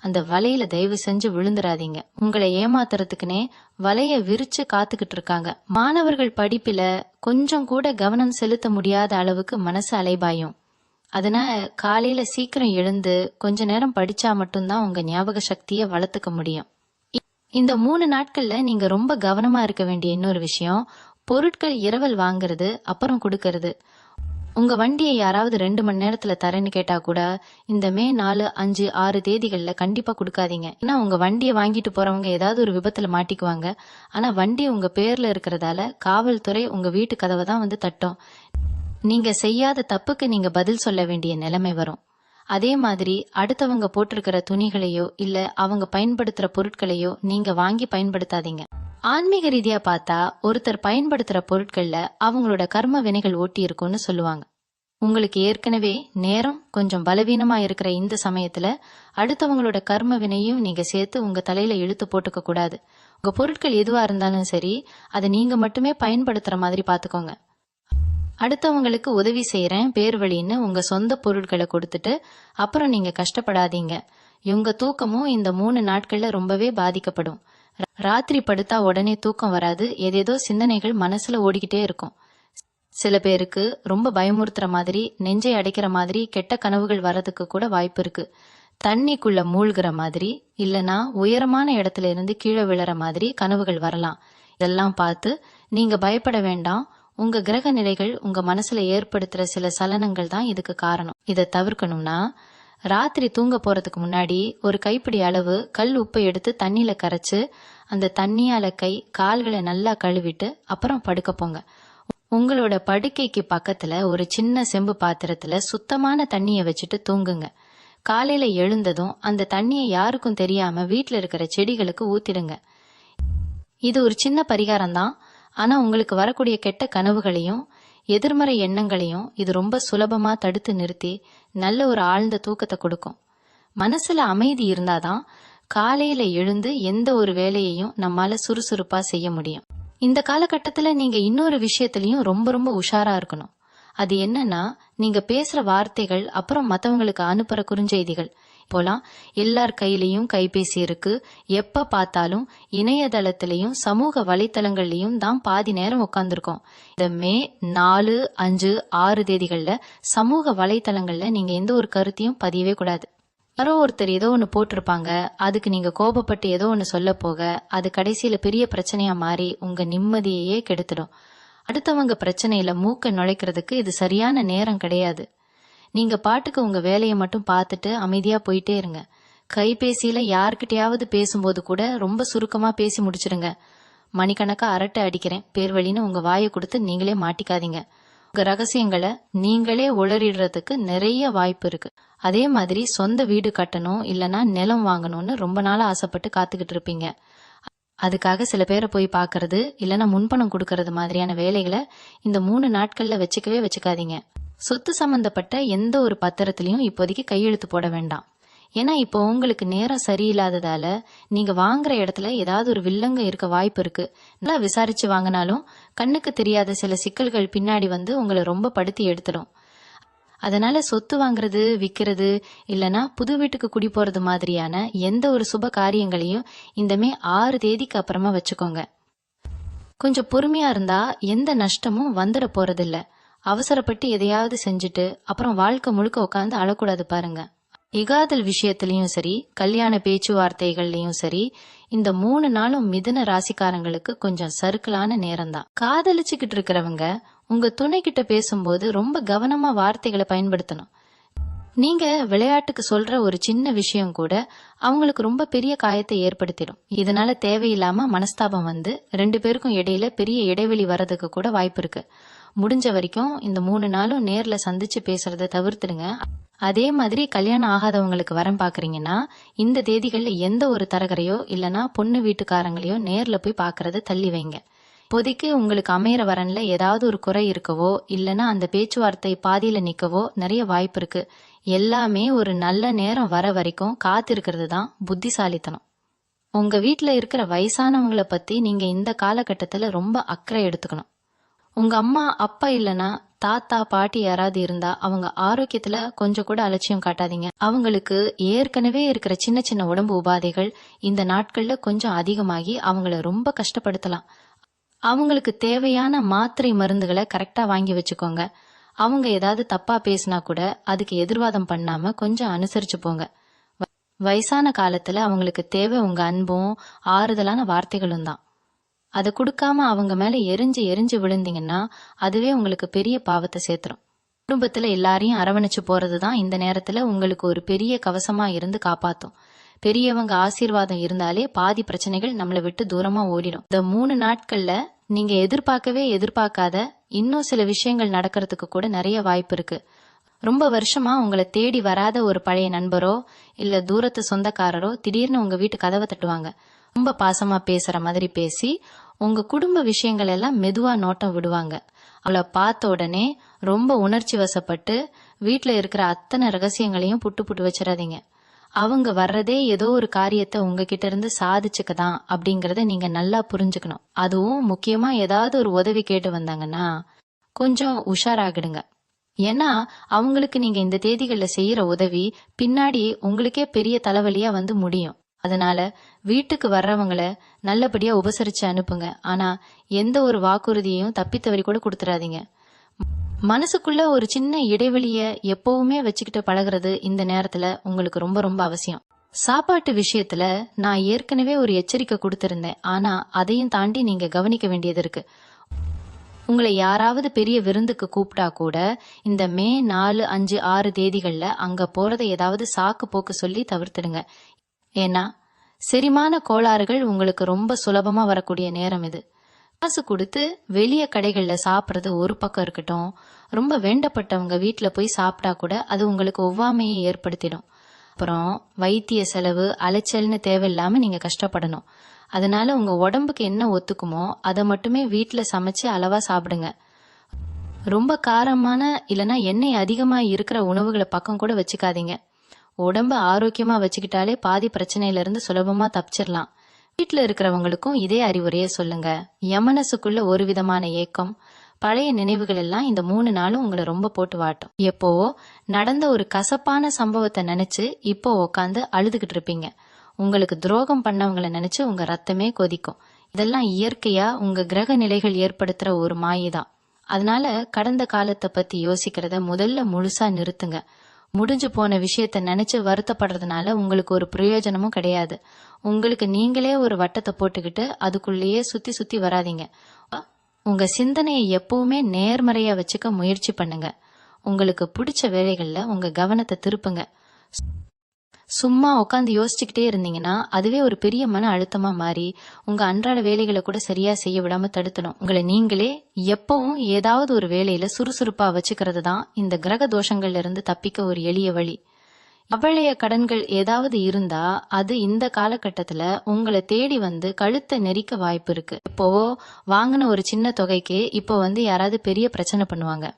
அந்த வலையில தயவு செஞ்சு விழுந்துடாதீங்க. உங்களை ஏமாத்துறதுக்குனே வலைய விரிச்சு காத்துக்கிட்டு இருக்காங்க. மாணவர்கள் படிப்பில கொஞ்சம் கூட கவனம் செலுத்த முடியாத அளவுக்கு மனசு அலைபாயும். அதனால காலையில சீக்கிரம் எழுந்து கொஞ்ச நேரம் படிச்சா மட்டும்தான் உங்க ஞாபக சக்தியை வளர்த்துக்க முடியும். இந்த 3 நாட்கள்ல நீங்க ரொம்ப கவனமா இருக்க வேண்டிய இன்னொரு விஷயம், பொருட்கள் இரவல் வாங்குறது அப்புறம் கொடுக்கறது. உங்க வண்டியை யாராவது 2 மணி நேரத்துல தரேன்னு கேட்டா கூட இந்த மே 4, 5, 6 தேதிகள்ல கண்டிப்பா கொடுக்காதீங்க. ஏன்னா உங்க வண்டியை வாங்கிட்டு போறவங்க ஏதாவது ஒரு விபத்துல மாட்டிக்குவாங்க. ஆனா வண்டி உங்க பேர்ல இருக்கிறதால காவல்துறை உங்க வீட்டு கதவை தான் வந்து தட்டும். நீங்க செய்யாத தப்புக்கு நீங்க பதில் சொல்ல வேண்டிய நிலைமை வரும். அதே மாதிரி அடுத்தவங்க போட்டிருக்கிற துணிகளையோ இல்ல அவங்க பயன்படுத்துற பொருட்களையோ நீங்க வாங்கி பயன்படுத்தாதீங்க. ஆன்மீக ரீதியா பார்த்தா ஒருத்தர் பயன்படுத்துற பொருட்கள்ல அவங்களோட கர்ம வினைகள் ஓட்டி இருக்கும்னு சொல்லுவாங்க. உங்களுக்கு ஏற்கனவே நேரம் கொஞ்சம் பலவீனமா இருக்கிற இந்த சமயத்துல அடுத்தவங்களோட கர்ம வினையும் நீங்க சேர்த்து உங்க தலையில இழுத்து போட்டுக்க கூடாது. உங்க பொருட்கள் எதுவா இருந்தாலும் சரி, அதை நீங்க மட்டுமே பயன்படுத்துற மாதிரி பாத்துக்கோங்க. அடுத்தவங்களுக்கு உதவி செய்யறேன் பேர் வழின்னு உங்க சொந்த பொருட்களை கொடுத்துட்டு அப்புறம் நீங்க கஷ்டப்படாதீங்க. உங்க தூக்கமும் இந்த 3 நாட்கள்ல ரொம்பவே பாதிக்கப்படும். ராத்திரி படுத்தா உடனே தூக்கம் வராது, ஏதேதோ சிந்தனைகள் மனசுல ஓடிக்கிட்டே இருக்கும். சில பேருக்கு ரொம்ப பயமுறுத்துற மாதிரி, நெஞ்சை அடைக்கிற மாதிரி கெட்ட கனவுகள் வர்றதுக்கு கூட வாய்ப்பு இருக்கு. தண்ணிக்குள்ள மூழ்கிற மாதிரி இல்லனா உயரமான இடத்துல இருந்து கீழே விழற மாதிரி கனவுகள் வரலாம். இதெல்லாம் பார்த்து நீங்க பயப்பட வேண்டாம். உங்க கிரக நிலைகள் உங்க மனசுல ஏற்படுத்துற சில சலனங்கள் தான் இதுக்கு காரணம். இதை தவிர்க்கணும்னா ராத்திரி தூங்க போறதுக்கு முன்னாடி ஒரு கைப்பிடி அளவு கல் உப்பை எடுத்து தண்ணியில கரைச்சு அந்த தண்ணியால கை கால்களை நல்லா கழுவிட்டு அப்புறம் படுக்க போங்க. உங்களோட படுக்கைக்கு பக்கத்துல ஒரு சின்ன செம்பு பாத்திரத்துல சுத்தமான தண்ணியை வச்சுட்டு தூங்குங்க. காலையில எழுந்ததும் அந்த தண்ணியை யாருக்கும் தெரியாம வீட்டுல இருக்கிற செடிகளுக்கு ஊத்திடுங்க. இது ஒரு சின்ன பரிகாரம் தான். ஆனா உங்களுக்கு வரக்கூடிய கெட்ட கனவுகளையும் எதிர்மறை எண்ணங்களையும் இது ரொம்ப சுலபமா தடுத்து நிறுத்தி நல்ல ஒரு ஆழ்ந்த தூக்கத்தை கொடுக்கும். மனசுல அமைதி இருந்தாதான் காலையில எழுந்து எந்த ஒரு வேலையையும் நம்மால சுறுசுறுப்பா செய்ய முடியும். இந்த காலகட்டத்துல நீங்க இன்னொரு விஷயத்திலயும் ரொம்ப ரொம்ப உஷாரா இருக்கணும். அது என்னன்னா, நீங்க பேசுற வார்த்தைகள் அப்புறம் மத்தவங்களுக்கு அனுப்புற குறுஞ்செய்திகள். இப்போலாம் எல்லார் கையிலயும் கைபேசி இருக்கு. எப்ப பார்த்தாலும் இணையதளத்திலையும் சமூக வலைத்தளங்கள்லயும் தான் பாதி நேரம் உட்கார்ந்துருக்கோம். இந்த மே 4, 5, 6 தேதிகள்ல சமூக வலைத்தளங்கள்ல நீங்க எந்த ஒரு கருத்தையும் பதியவே கூடாது. யாரோ ஒருத்தர் ஏதோ ஒன்று போட்டிருப்பாங்க, அதுக்கு நீங்க கோபப்பட்டு ஏதோ ஒன்று சொல்ல போக அது கடைசியில பெரிய பிரச்சனையா மாறி உங்க நிம்மதியையே கெடுத்துடும். அடுத்தவங்க பிரச்சனையில மூக்க நுழைக்கிறதுக்கு இது சரியான நேரம் கிடையாது. நீங்க பாட்டுக்கு உங்க வேலையை மட்டும் பார்த்துட்டு அமைதியா போயிட்டே இருங்க. கைபேசியில யார்கிட்டயாவது பேசும்போது கூட ரொம்ப சுருக்கமா பேசி முடிச்சிடுங்க. மணிக்கணக்கா அரட்டை அடிக்கிறேன் பேர் வழின்னு உங்க வாயை கொடுத்து நீங்களே மாட்டிக்காதீங்க. உங்க ரகசியங்களை நீங்களே உளறிடுறதுக்கு நிறைய வாய்ப்பு இருக்கு. அதே மாதிரி சொந்த வீடு கட்டணும் இல்லனா நிலம் வாங்கணும்னு ரொம்ப நாளா ஆசைப்பட்டு காத்துக்கிட்டு இருப்பீங்க. அதுக்காக சில பேரை போய் பாக்குறது இல்லனா முன்பணம் கொடுக்கறது மாதிரியான வேலைகளை இந்த 3 நாட்கள்ல வச்சுக்காதீங்க. சொத்து சம்பந்தப்பட்ட எந்த ஒரு பத்திரத்திலையும் இப்போதைக்கு கையெழுத்து போட வேண்டாம். ஏன்னா இப்போ உங்களுக்கு நேரம் சரியில்லாததால நீங்க வாங்குற இடத்துல ஏதாவது ஒரு வில்லங்க இருக்க வாய்ப்பு இருக்கு. நல்லா விசாரிச்சு வாங்கினாலும் கண்ணுக்கு தெரியாத சில சிக்கல்கள் பின்னாடி வந்து உங்களை ரொம்ப படுத்தி எடுத்துடும். அதனால சொத்து வாங்குறது, விக்கிறது இல்லனா புது வீட்டுக்கு குடி போறது மாதிரியான எந்த ஒரு சுப காரியங்களையும் இந்த மே 6 தேதிக்கு அப்புறமா வச்சுக்கோங்க. கொஞ்சம் பொறுமையா இருந்தா எந்த நஷ்டமும் வந்துட போறதில்ல. அவசரப்பட்டு எதையாவது செஞ்சுட்டு அப்புறம் வாழ்க்கை முழுக்க உட்காந்து அழக்கூடாது பாருங்க. இகாதல் விஷயத்திலயும் சரி, கல்யாண பேச்சுவார்த்தைகள்லயும் சரி, இந்த 3 நாளும் மிதுன ராசிக்காரங்களுக்கு கொஞ்சம் சறுக்கலான நேரம் தான். காதலிச்சுக்கிட்டு இருக்கிறவங்க உங்க துணை கிட்ட பேசும்போது ரொம்ப கவனமா வார்த்தைகளை பயன்படுத்தணும். நீங்க விளையாட்டுக்கு சொல்ற ஒரு சின்ன விஷயம் கூட அவங்களுக்கு ரொம்ப பெரிய காயத்தை ஏற்படுத்திடும். இதனால தேவையில்லாம மனஸ்தாபம் வந்து 2 பேருக்கும் இடையில பெரிய இடைவெளி வர்றதுக்கு கூட வாய்ப்பு இருக்கு. முடிஞ்ச வரைக்கும் இந்த 3 நாளும் நேர்ல சந்திச்சு பேசுறத தவிர்த்துடுங்க. அதே மாதிரி கல்யாணம் ஆகாதவங்களுக்கு வரம் பாக்குறீங்கன்னா இந்த தேதிகள்ல எந்த ஒரு தரகரையோ இல்லனா பொண்ணு வீட்டுக்காரங்களையோ நேர்ல போய் பாக்குறத தள்ளி வைங்க. இப்போதைக்கு உங்களுக்கு அமையற வரன்ல ஏதாவது ஒரு குறை இருக்கவோ இல்லனா அந்த பேச்சுவார்த்தை பாதியில நிக்கவோ நிறைய வாய்ப்பு இருக்கு. எல்லாமே ஒரு நல்ல நேரம் வர வரைக்கும் காத்திருக்கிறது தான் புத்திசாலித்தனம். உங்க வீட்டுல இருக்கிற வயசானவங்களை பத்தி நீங்க இந்த காலகட்டத்துல ரொம்ப அக்கறை எடுத்துக்கணும். உங்க அம்மா அப்பா இல்லனா தாத்தா பாட்டி யாராவது இருந்தா அவங்க ஆரோக்கியத்துல கொஞ்சம் கூட அலட்சியம் காட்டாதீங்க. அவங்களுக்கு ஏற்கனவே இருக்கிற சின்ன சின்ன உடம்பு உபாதைகள் இந்த நாட்கள்ல கொஞ்சம் அதிகமாகி அவங்கள ரொம்ப கஷ்டப்படுத்தலாம். அவங்களுக்கு தேவையான மாத்திரை மருந்துகளை கரெக்டா வாங்கி வச்சுக்கோங்க. அவங்க ஏதாவது தப்பா பேசினா கூட அதுக்கு எதிர்வாதம் பண்ணாம கொஞ்சம் அனுசரிச்சு போங்க. வயசான காலத்துல அவங்களுக்கு தேவை உங்க அன்பும் ஆறுதலான வார்த்தைகளும் தான். அதை கொடுக்காம அவங்க மேல எரிஞ்சு எரிஞ்சு விழுந்தீங்கன்னா அதுவே உங்களுக்கு பெரிய பாவத்தை சேர்த்துரும். குடும்பத்துல எல்லாரையும் அரவணைச்சு போறதுதான் இந்த நேரத்துல உங்களுக்கு ஒரு பெரிய கவசமா இருந்து காப்பாத்தும். பெரியவங்க ஆசீர்வாதம் இருந்தாலே பாதி பிரச்சனைகள் நம்மளை விட்டு தூரமா ஓடிடும். இந்த 3 நாட்கள்ல நீங்க எதிர்பார்க்கவே எதிர்பார்க்காத இன்னும் சில விஷயங்கள் நடக்கிறதுக்கு கூட நிறைய வாய்ப்பு இருக்கு. ரொம்ப வருஷமா உங்களை தேடி வராத ஒரு பழைய நண்பரோ இல்ல தூரத்து சொந்தக்காரரோ திடீர்னு உங்க வீட்டு கதவை தட்டுவாங்க. ரொம்ப பாசமா பேசுற மாதிரி பேசி உங்க குடும்ப விஷயங்கள் எல்லாம் மெதுவா நோட்டம் விடுவாங்க. அவளை பார்த்த உடனே ரொம்ப உணர்ச்சி வசப்பட்டு வீட்டுல இருக்கிற அத்தனை ரகசியங்களையும் புட்டு புட்டு வச்சிடாதீங்க. அவங்க வர்றதே ஏதோ ஒரு காரியத்தை உங்ககிட்ட இருந்து சாதிச்சுக்கதான் அப்படிங்கறத நீங்க நல்லா புரிஞ்சுக்கணும். அதுவும் முக்கியமா ஏதாவது ஒரு உதவி கேட்டு வந்தாங்கன்னா கொஞ்சம் உஷாராகிடுங்க. ஏன்னா அவங்களுக்கு நீங்க இந்த தேதிகள்ல செய்யற உதவி பின்னாடி உங்களுக்கே பெரிய தலைவலியா வந்து முடியும். அதனால வீட்டுக்கு வர்றவங்கள நல்லபடியா உபசரிச்சு அனுப்புங்க. ஆனா எந்த ஒரு வாக்குறுதியையும் தப்பித்தவரி கூட கொடுத்துடாதீங்க. மனசுக்குள்ள ஒரு சின்ன இடைவெளிய எப்பவுமே வச்சுக்கிட்டு பழகிறது இந்த நேரத்துல உங்களுக்கு ரொம்ப ரொம்ப அவசியம். சாப்பாட்டு விஷயத்துல நான் ஏற்கனவே ஒரு எச்சரிக்கை கொடுத்திருந்தேன். ஆனா அதையும் தாண்டி நீங்க கவனிக்க வேண்டியது இருக்கு. உங்களை யாராவது பெரிய விருந்துக்கு கூப்பிட்டா கூட இந்த மே 4, 5, 6 தேதிகள்ல அங்க போறதை ஏதாவது சாக்கு போக்கு சொல்லி தவிர்த்துடுங்க. ஏன்னா செரிமான கோளாறுகள் உங்களுக்கு ரொம்ப சுலபமா வரக்கூடிய நேரம் இது. காசு கொடுத்து வெளிய கடைகள்ல சாப்பிட்றது ஒரு பக்கம் இருக்கட்டும், ரொம்ப வேண்டப்பட்டவங்க வீட்டுல போய் சாப்பிட்டா கூட அது உங்களுக்கு ஒவ்வாமையை ஏற்படுத்திடும். அப்புறம் வைத்திய செலவு அலைச்சல்னு தேவையில்லாம நீங்க கஷ்டப்படணும். அதனால உங்க உடம்புக்கு என்ன ஒத்துக்குமோ அதை மட்டுமே வீட்டுல சமைச்சு அளவா சாப்பிடுங்க. ரொம்ப காரமான இல்லனா எண்ணெய் அதிகமா இருக்கிற உணவுகளை பக்கம் கூட வச்சுக்காதீங்க. உடம்ப ஆரோக்கியமா வச்சுக்கிட்டாலே பாதி பிரச்சனையில இருந்து சுலபமா தப்பிச்சிடலாம். வீட்டுல இருக்கிறவங்களுக்கும் இதே அறிவுரையை சொல்லுங்க. யமனசுக்குள்ள ஒரு விதமான ஏக்கம், பழைய நினைவுகள் எல்லாம் இந்த 3 நாளும் உங்களை ரொம்ப போட்டு வாட்டும். எப்போ நடந்த ஒரு கசப்பான சம்பவத்தை நினைச்சு இப்போ உக்காந்து அழுதுகிட்டு இருப்பீங்க. உங்களுக்கு துரோகம் பண்ணவங்களை நினைச்சு உங்க ரத்தமே கொதிக்கும். இதெல்லாம் இயற்கையா உங்க கிரக நிலைகள் ஏற்படுத்துற ஒரு மாயைதான். அதனால கடந்த காலத்தை பத்தி யோசிக்கிறத முதல்ல முழுசா நிறுத்துங்க. முடிஞ்சு போன விஷயத்த நினைச்சு வருத்தப்படுறதுனால உங்களுக்கு ஒரு பிரயோஜனமும் கிடையாது. உங்களுக்கு நீங்களே ஒரு வட்டத்தை போட்டுக்கிட்டு அதுக்குள்ளேயே சுத்தி சுத்தி வராதீங்க. உங்க சிந்தனையை எப்பவுமே நேர்மறையா வச்சுக்க முயற்சி பண்ணுங்க. உங்களுக்கு பிடிச்ச வேலைகள்ல உங்க கவனத்தை திருப்புங்க. சும்மா உட்காந்து யோசிச்சுக்கிட்டே இருந்தீங்கன்னா அதுவே ஒரு பெரிய மன அழுத்தமா மாறி உங்க அன்றாட வேலைகளை கூட சரியா செய்ய விடாம தடுத்துடும். உங்களை நீங்களே எப்பவும் ஏதாவது ஒரு வேலையில சுறுசுறுப்பா வச்சுக்கிறது தான் இந்த கிரக தோஷங்கள்ல இருந்து தப்பிக்க ஒரு எளிய வழி. அவ்வளைய கடன்கள் ஏதாவது இருந்தா அது இந்த காலகட்டத்துல உங்களை தேடி வந்து கழுத்தை நெரிக்க வாய்ப்பு இருக்கு. இப்போ வாங்கின ஒரு சின்ன தொகைக்கு இப்போ வந்து யாராவது பெரிய பிரச்சனை பண்ணுவாங்க.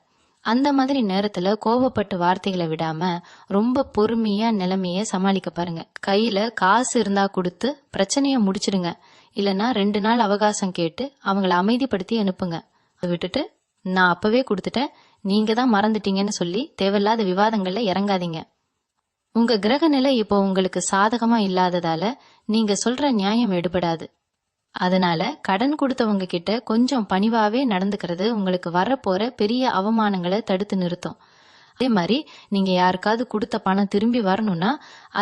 அந்த மாதிரி நேரத்துல கோபப்பட்டு வார்த்தைகளை விடாம ரொம்ப பொறுமையா நிலைமைய சமாளிக்க பாருங்க. கையில காசு இருந்தா கொடுத்து பிரச்சனைய முடிச்சிடுங்க. இல்லனா 2 நாள் அவகாசம் கேட்டு அவங்கள அமைதிப்படுத்தி அனுப்புங்க. அதை விட்டுட்டு நான் அப்பவே கொடுத்துட்டேன், நீங்க தான் மறந்துட்டீங்கன்னு சொல்லி தேவையில்லாத விவாதங்கள்ல இறங்காதீங்க. உங்க கிரக நிலை இப்போ உங்களுக்கு சாதகமா இல்லாததால நீங்க சொல்ற நியாயம் எடுபடாது. அதனால கடன் கொடுத்தவங்க கிட்ட கொஞ்சம் பணிவாவே நடந்துக்கிறது உங்களுக்கு வரப்போற பெரிய அவமானங்களை தடுத்து நிறுத்தும். அதே மாதிரி நீங்க யாருக்காவது கொடுத்த பணம் திரும்பி வரணும்னா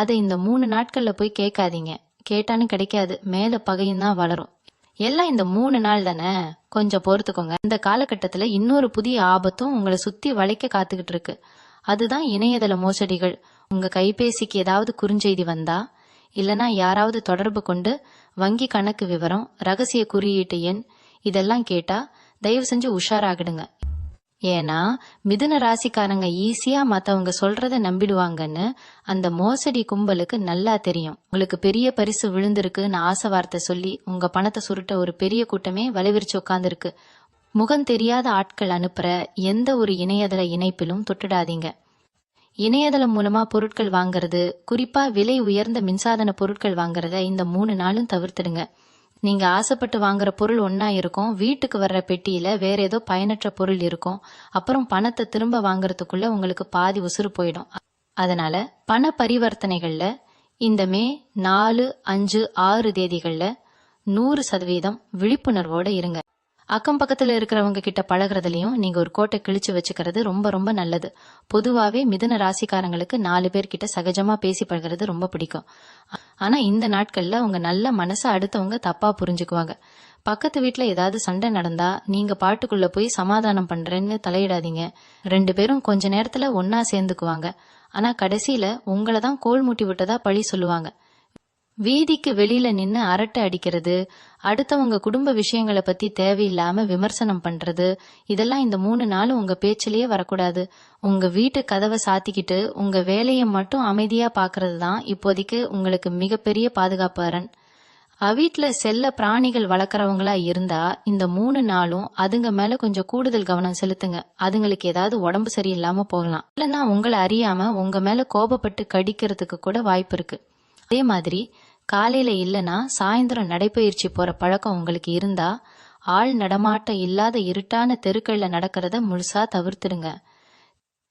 அதை இந்த 3 நாட்கள்ல போய் கேட்காதீங்க. கேட்டாலும் கிடைக்காது, மேல பகையும் தான் வளரும். எல்லாம் இந்த 3 நாள் தானே, கொஞ்சம் பொறுத்துக்கோங்க. இந்த காலகட்டத்துல இன்னொரு புதிய ஆபத்தும் உங்களை சுத்தி வளைக்க காத்துக்கிட்டு இருக்கு. அதுதான் இணையதள மோசடிகள். உங்க கைபேசிக்கு ஏதாவது குறுஞ்செய்தி வந்தா இல்லனா யாராவது தொடர்பு கொண்டு வங்கி கணக்கு விவரம், ரகசிய குறியீட்டு எண் இதெல்லாம் கேட்டா தயவு செஞ்சு உஷாராகிடுங்க. ஏன்னா மிதுன ராசிக்காரங்க ஈஸியா மத்தவங்க சொல்றத நம்பிடுவாங்கன்னு அந்த மோசடி கும்பலுக்கு நல்லா தெரியும். உங்களுக்கு பெரிய பரிசு விழுந்திருக்குன்னு ஆசை வார்த்தை சொல்லி உங்க பணத்தை சுருட்ட ஒரு பெரிய கூட்டமே வலைவிரிச்சு உட்கார்ந்துருக்கு. முகம் தெரியாத ஆட்கள் அனுப்புற எந்த ஒரு இணையதள இணைப்பிலும் தொட்டுடாதீங்க. இணையதளம் மூலமா பொருட்கள் வாங்குறது, குறிப்பா விலை உயர்ந்த மின்சாதன பொருட்கள் வாங்குறத இந்த 3 நாளும் தவிர்த்துடுங்க. நீங்க ஆசைப்பட்டு வாங்குற பொருள் ஒன்னா இருக்கும், வீட்டுக்கு வர்ற பெட்டியில வேற ஏதோ பயனற்ற பொருள் இருக்கும். அப்புறம் பணத்தை திரும்ப வாங்குறதுக்குள்ள உங்களுக்கு பாதி உசுறு போயிடும். அதனால பண பரிவர்த்தனைகள்ல இந்த மே 4, 5, 6 தேதிகள்ல 100% விழிப்புணர்வோட இருங்க. அக்கம் பக்கத்துல இருக்கிறவங்க கிட்ட பழகுறதுலயும் நீங்க ஒரு கோட்டை கிழிச்சு வச்சுக்கிறது ரொம்ப ரொம்ப நல்லது. பொதுவாவே மிதுன ராசிக்காரங்களுக்கு 4 பேர்கிட்ட சகஜமா பேசி பழகிறது ரொம்ப பிடிக்கும். ஆனா இந்த நாட்கள்ல உங்க நல்ல மனசை அடுத்தவங்க தப்பா புரிஞ்சுக்குவாங்க. பக்கத்து வீட்டுல ஏதாவது சண்டை நடந்தா நீங்க பாட்டுக்குள்ள போய் சமாதானம் பண்றேன்னு தலையிடாதீங்க. 2 பேரும் கொஞ்ச நேரத்துல ஒன்னா சேர்ந்துக்குவாங்க. ஆனா கடைசியில உங்களை தான் கோல் மூட்டி விட்டதா பழி சொல்லுவாங்க. வீதிக்கு வெளியில நின்னு அரட்டை அடிக்கிறது, அடுத்தவங்க குடும்ப விஷயங்களை பத்தி தேவையில்லாம விமர்சனம் பண்றது, இதெல்லாம் இந்த 3 நாளும் உங்க பேச்சிலேயே வரக்கூடாது. உங்க வீட்டு கதவை சாத்திக்கிட்டு உங்க வேலையை மட்டும் அமைதியா பாக்குறது தான் இப்போதைக்கு உங்களுக்கு மிகப்பெரிய பாதுகாப்பு அரண். வீட்டுல செல்ல பிராணிகள் வளர்க்குறவங்களா இருந்தா இந்த 3 நாளும் அதுங்க மேல கொஞ்சம் கூடுதல் கவனம் செலுத்துங்க. அதுங்களுக்கு ஏதாவது உடம்பு சரியில்லாம போகலாம். இல்லைன்னா உங்களை அறியாம உங்க மேல கோபப்பட்டு கடிக்கிறதுக்கு கூட வாய்ப்பு இருக்கு. அதே மாதிரி காலையில இல்லைன்னா சாயந்தரம் நடைப்பயிற்சி போற பழக்கம் உங்களுக்கு இருந்தா ஆள் நடமாட்டம் இல்லாத இருட்டான தெருக்கள்ல நடக்கிறத முழுசா தவிர்த்துடுங்க.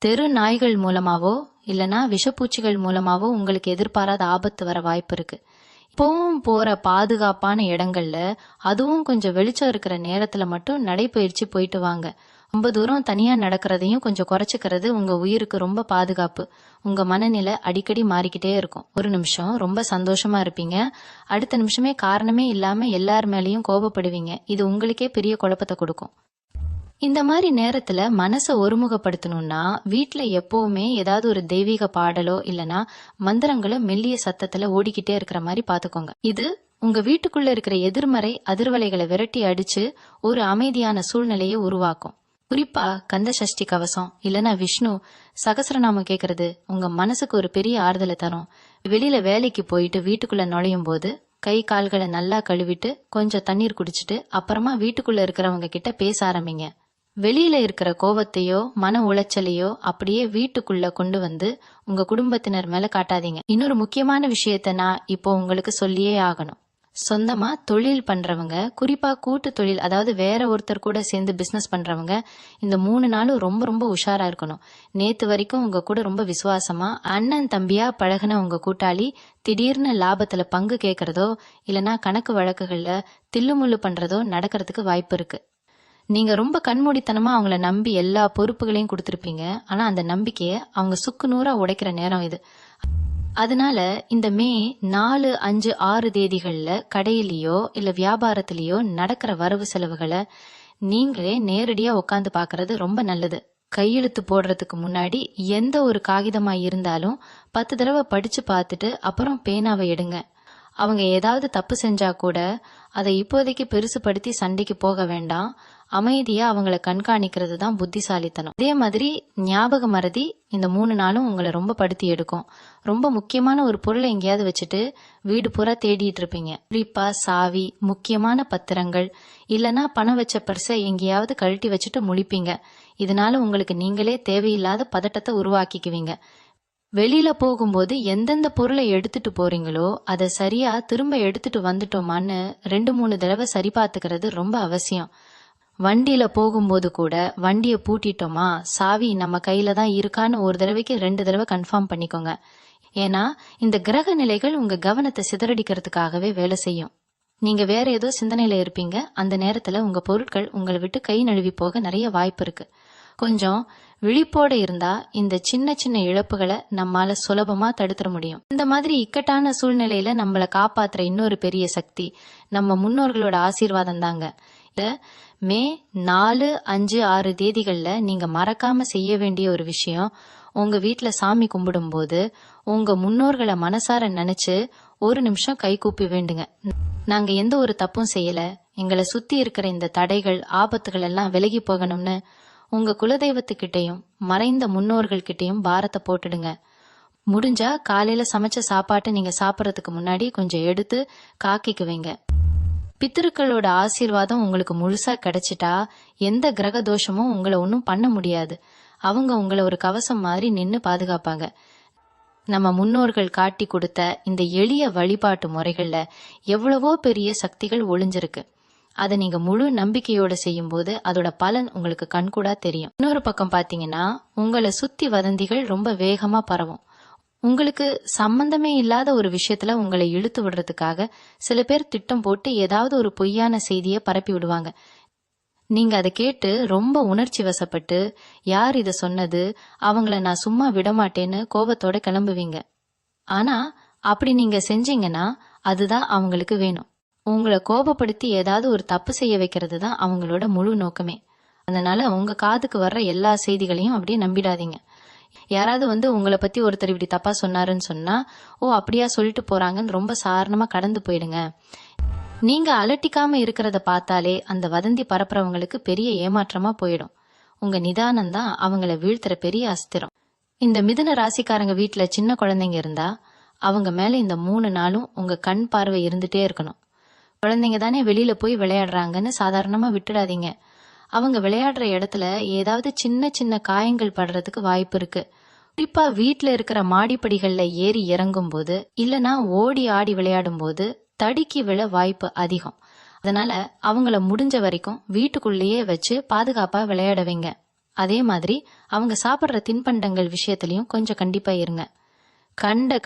தெரு நாய்கள் மூலமாவோ இல்லைன்னா விஷப்பூச்சிகள் மூலமாவோ உங்களுக்கு எதிர்பாராத ஆபத்து வர வாய்ப்பு இருக்கு. இப்பவும் போற பாதுகாப்பான இடங்கள்ல, அதுவும் கொஞ்சம் வெளிச்சம் இருக்கிற நேரத்துல மட்டும் நடைப்பயிற்சி போயிட்டு வாங்க. ரொம்ப தூரம் தனியா நடக்கிறதையும் கொஞ்சம் குறைச்சிக்கிறது உங்க உயிருக்கு ரொம்ப பாதுகாப்பு. உங்க மனநிலை அடிக்கடி மாறிக்கிட்டே இருக்கும். ஒரு நிமிஷம் ரொம்ப சந்தோஷமா இருப்பீங்க, அடுத்த நிமிஷமே காரணமே இல்லாம எல்லார் மேலயும் கோபப்படுவீங்க. இது உங்களுக்கே பெரிய குழப்பத்தை கொடுக்கும். இந்த மாதிரி நேரத்துல மனசை ஒருமுகப்படுத்தணும்னா வீட்டுல எப்பவுமே ஏதாவது ஒரு தெய்வீக பாடலோ இல்லனா மந்திரங்களோ மெல்லிய சத்தத்துல ஓடிக்கிட்டே இருக்கிற மாதிரி பாத்துக்கோங்க. இது உங்க வீட்டுக்குள்ள இருக்கிற எதிர்மறை அதிர்வலைகளை விரட்டி அடிச்சு ஒரு அமைதியான சூழ்நிலையை உருவாக்கும். குறிப்பா கந்த சஷ்டி கவசம் இல்லனா விஷ்ணு சகஸ்ரநாமம் கேக்குறது உங்க மனசுக்கு ஒரு பெரிய ஆறுதலை தரும். வெளியில வேலைக்கு போயிட்டு வீட்டுக்குள்ள நுழையும் போது கை கால்களை நல்லா கழுவிட்டு கொஞ்சம் தண்ணீர் குடிச்சிட்டு அப்புறமா வீட்டுக்குள்ள இருக்கிறவங்க கிட்ட பேச ஆரம்பிங்க. வெளியில இருக்கிற கோவத்தையோ மன உளைச்சலையோ அப்படியே வீட்டுக்குள்ள கொண்டு வந்து உங்க குடும்பத்தினர் மேல காட்டாதீங்க. இன்னொரு முக்கியமான விஷயத்த நான் இப்போ உங்களுக்கு சொல்லியே ஆகணும். சொந்தமா தொழில் பண்றவங்க, குறிப்பா கூட்டு தொழில், அதாவது வேற ஒருத்தர் கூட சேர்ந்து பிசினஸ் பண்றவங்க இந்த 3 நாளும் ரொம்ப ரொம்ப உஷாரா இருக்கணும். நேத்து வரைக்கும் உங்க கூட ரொம்ப விசுவாசமா அண்ணன் தம்பியா பழகின உங்க கூட்டாளி திடீர்னு லாபத்துல பங்கு கேட்கறதோ இல்லனா கணக்கு வழக்குகள்ல தில்லுமுள்ளு பண்றதோ நடக்கிறதுக்கு வாய்ப்பு இருக்கு. நீங்க ரொம்ப கண்மூடித்தனமா அவங்கள நம்பி எல்லா பொறுப்புகளையும் கொடுத்திருப்பீங்க. ஆனா அந்த நம்பிக்கைய அவங்க சுக்கு நூறா உடைக்கிற நேரம் இது. அதனால இந்த மே 4, 5, 6 தேதிகள்ல கடையிலயோ இல்ல வியாபாரத்திலயோ நடக்கிற வரவு செலவுகளை நீங்களே நேரடியா உட்காந்து பாக்குறது ரொம்ப நல்லது. கையெழுத்து போடுறதுக்கு முன்னாடி எந்த ஒரு காகிதமா இருந்தாலும் 10 தடவை படிச்சு பார்த்துட்டு அப்புறம் பேனாவை எடுங்க. அவங்க ஏதாவது தப்பு செஞ்சா கூட அதை இப்போதைக்கு பெருசுபடுத்தி சண்டைக்கு போக வேண்டாம். அமைதியா அவங்கள கண்காணிக்கிறது தான் புத்திசாலித்தனம். அதே மாதிரி ஞாபக மறதி இந்த 3 நாளும் உங்களை ரொம்ப படுத்தி எடுக்கும். ரொம்ப முக்கியமான ஒரு பொருளை எங்கேயாவது வச்சுட்டு வீடு பூரா தேடிட்டு இருப்பீங்க. குறிப்பா சாவி, முக்கியமான பத்திரங்கள் இல்லனா பணம் வச்ச பர்ஸை எங்கேயாவது கழட்டி வச்சுட்டு முழிப்பீங்க. இதனால உங்களுக்கு நீங்களே தேவையில்லாத பதட்டத்தை உருவாக்கிக்குவீங்க. வெளியில போகும்போது எந்தெந்த பொருளை எடுத்துட்டு போறீங்களோ அதை சரியா திரும்ப எடுத்துட்டு வந்துட்டோமான்னு 2-3 தடவை சரி பார்த்துக்கிறது ரொம்ப அவசியம். வண்டியில போகும்போது கூட வண்டியை பூட்டிட்டோமா, சாவி நம்ம கையில தான் இருக்கான்னு ஒரு தடவைக்கு 2 தடவை கன்ஃபார்ம் பண்ணிக்கோங்க. ஏன்னா இந்த கிரக நிலைகள் உங்க கவனத்தை சிதறடிக்கிறதுக்காகவே வேலை செய்யும். நீங்க வேற ஏதோ சிந்தனையில இருப்பீங்க. அந்த நேரத்துல உங்க பொருட்கள் உங்களை விட்டு கை நழுவி போக நிறைய வாய்ப்பு இருக்கு. கொஞ்சம் விழிப்போட இருந்தா இந்த சின்ன சின்ன இழப்புகளை நம்மால சுலபமா தடுத்துட முடியும். இந்த மாதிரி இக்கட்டான சூழ்நிலையில நம்மளை காப்பாத்துற இன்னொரு பெரிய சக்தி நம்ம முன்னோர்களோட ஆசீர்வாதம் தாங்க. மே 4, 5, 6 தேதிகள்ல நீங்க மறக்காம செய்ய வேண்டிய ஒரு விஷயம், உங்க வீட்டுல சாமி கும்பிடும் போது உங்க முன்னோர்களை மனசார நினைச்சு ஒரு நிமிஷம் கை கூப்பி வேண்டுங்க. நாங்க எந்த ஒரு தப்பும் செய்யல, எங்களை சுத்தி இருக்கிற இந்த தடைகள் ஆபத்துகள் எல்லாம் விலகி போகணும்னு உங்க குலதெய்வத்துக்கிட்டையும் மறைந்த முன்னோர்கள் கிட்டையும் பாரத்தை போட்டுடுங்க. முடிஞ்சா காலையில சமைச்ச சாப்பாட்டை நீங்க சாப்பிடறதுக்கு முன்னாடி கொஞ்சம் எடுத்து காக்கிக்கு வைங்க. பித்திருக்களோட ஆசீர்வாதம் உங்களுக்கு முழுசா கிடைச்சிட்டா எந்த கிரக தோஷமும் உங்களை ஒன்றும் பண்ண முடியாது. அவங்க உங்களை ஒரு கவசம் மாதிரி நின்னு பாதுகாப்பாங்க. நம்ம முன்னோர்கள் காட்டி கொடுத்த இந்த எளிய வழிபாட்டு முறைகள்ல எவ்வளவோ பெரிய சக்திகள் ஒளிஞ்சிருக்கு. அதை நீங்க முழு நம்பிக்கையோட செய்யும் போது அதோட பலன் உங்களுக்கு கண்கூடா தெரியும். இன்னொரு பக்கம் பாத்தீங்கன்னா உங்களை சுத்தி வதந்திகள் ரொம்ப வேகமா பரவும். உங்களுக்கு சம்பந்தமே இல்லாத ஒரு விஷயத்துல உங்களை இழுத்து விடுறதுக்காக சில பேர் திட்டம் போட்டு ஏதாவது ஒரு பொய்யான செய்தியை பரப்பி விடுவாங்க. நீங்க அதை கேட்டு ரொம்ப உணர்ச்சி வசப்பட்டு யார் இத சொன்னது, அவங்கள நான் சும்மா விடமாட்டேன்னு கோபத்தோட கிளம்புவீங்க. ஆனா அப்படி நீங்க செஞ்சீங்கன்னா அதுதான் அவங்களுக்கு வேணும். உங்களை கோபப்படுத்தி ஏதாவது ஒரு தப்பு செய்ய வைக்கிறது தான் அவங்களோட முழு நோக்கமே. அதனால உங்க காதுக்கு வர்ற எல்லா செய்திகளையும் அப்படியே நம்பிடாதீங்க. யாராவது உங்களை பத்தி ஒருத்தர் இப்படி தப்பா சொன்னாருன்னு சொன்னா, ஓ அப்படியா சொல்லிட்டு போறாங்கன்னு ரொம்ப சாதாரணமா கடந்து போயிடுங்க. நீங்க அலட்டிக்காம இருக்கிறத பார்த்தாலே அந்த வதந்தி பரப்புறவங்களுக்கு பெரிய ஏமாற்றமா போயிடும். உங்க நிதானம் தான் அவங்கள வீழ்த்துற பெரிய அஸ்திரம். இந்த மிதுன ராசிக்காரங்க வீட்டுல சின்ன குழந்தைங்க இருந்தா அவங்க மேல இந்த 3 நாளும் உங்க கண் பார்வை இருந்துட்டே இருக்கணும். குழந்தைங்க தானே வெளியில போய் விளையாடுறாங்கன்னு சாதாரணமா விட்டுடாதீங்க. அவங்க விளையாடுற இடத்துல ஏதாவது சின்ன சின்ன காயங்கள் படுறதுக்கு வாய்ப்பு இருக்கு. குறிப்பா வீட்டுல இருக்கிற மாடிப்படிகள்ல ஏறி இறங்கும் போது இல்லனா ஓடி ஆடி விளையாடும் போது தடுக்கி விழ வாய்ப்பு அதிகம். அதனால அவங்கள முடிஞ்ச வரைக்கும் வீட்டுக்குள்ளேயே வச்சு பாதுகாப்பா விளையாட வைங்க. அதே மாதிரி அவங்க சாப்பிடுற தின்பண்டங்கள் விஷயத்திலயும் கொஞ்சம் கண்டிப்பா இருங்க.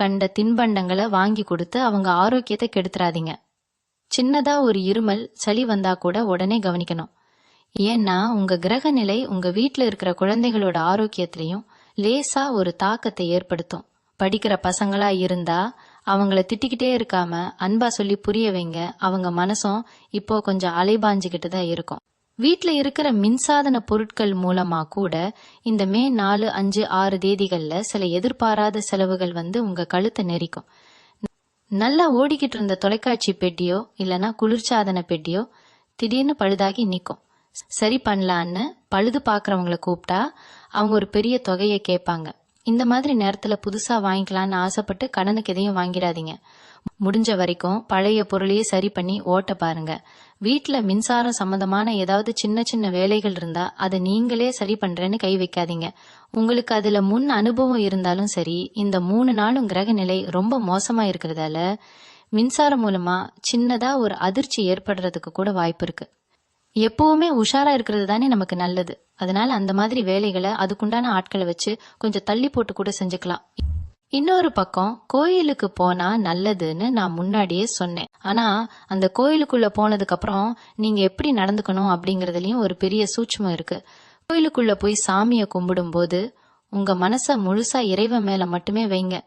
கண்ட தின்பண்டங்களை வாங்கி கொடுத்து அவங்க ஆரோக்கியத்தை கெடுத்துறாதீங்க. சின்னதா ஒரு இருமல் சளி வந்தா கூட உடனே கவனிக்கணும். ஏன்னா உங்க கிரக நிலை உங்க வீட்டுல இருக்கிற குழந்தைகளோட ஆரோக்கியத்திலையும் லேசா ஒரு தாக்கத்தை ஏற்படுத்தும். படிக்கிற பசங்களா இருந்தா அவங்கள திட்டிக்கிட்டே இருக்காம அன்பா சொல்லி புரிய வைங்க. அவங்க மனசும் இப்போ கொஞ்சம் அலைபாஞ்சுக்கிட்டு தான் இருக்கும். வீட்டுல இருக்கிற மின்சாதன பொருட்கள் மூலமா கூட இந்த மே 4, 5, 6 தேதிகள்ல சில எதிர்பாராத செலவுகள் உங்க கழுத்தை நெரிக்கும். நல்லா ஓடிக்கிட்டு இருந்த தொலைக்காட்சி பெட்டியோ இல்லனா குளிர்சாதன பெட்டியோ திடீர்னு பழுதாகி நிக்கும். சரி பண்ணலான்னு பழுது பாக்குறவங்களை கூப்பிட்டா அவங்க ஒரு பெரிய தொகையை கேட்பாங்க. இந்த மாதிரி நேரத்துல புதுசா வாங்கிக்கலான்னு ஆசைப்பட்டு கடனுக்கு எதையும் வாங்கிடாதீங்க. முடிஞ்ச வரைக்கும் பழைய பொருளையே சரி பண்ணி ஓட்ட பாருங்க. வீட்டுல மின்சாரம் சம்பந்தமான ஏதாவது சின்ன சின்ன வேலைகள் இருந்தா அதை நீங்களே சரி பண்றேன்னு கை வைக்காதீங்க. உங்களுக்கு அதுல முன் அனுபவம் இருந்தாலும் சரி, இந்த 3 நாளும் கிரக நிலை ரொம்ப மோசமா இருக்கிறதால மின்சாரம் மூலமா சின்னதா ஒரு அதிர்ச்சி ஏற்படுறதுக்கு கூட வாய்ப்பு இருக்கு. எப்பவுமே உஷாரா இருக்கிறது தானே நமக்கு நல்லது. அதனால அந்த மாதிரி வேலைகளை அதுக்குண்டான ஆட்களை வச்சு கொஞ்சம் தள்ளி போட்டு கூட செஞ்சுக்கலாம். இன்னொரு பக்கம் கோயிலுக்கு போனா நல்லதுன்னு நான் முன்னாடியே சொன்னேன். ஆனா அந்த கோயிலுக்குள்ள போனதுக்கு அப்புறம் நீங்க எப்படி நடந்துக்கணும் அப்படிங்கறதுலயும் ஒரு பெரிய சூட்சுமம் இருக்கு. கோயிலுக்குள்ள போய் சாமியை கும்பிடும் போது உங்க மனச முழுசா இறைவன் மேல மட்டுமே வைங்க.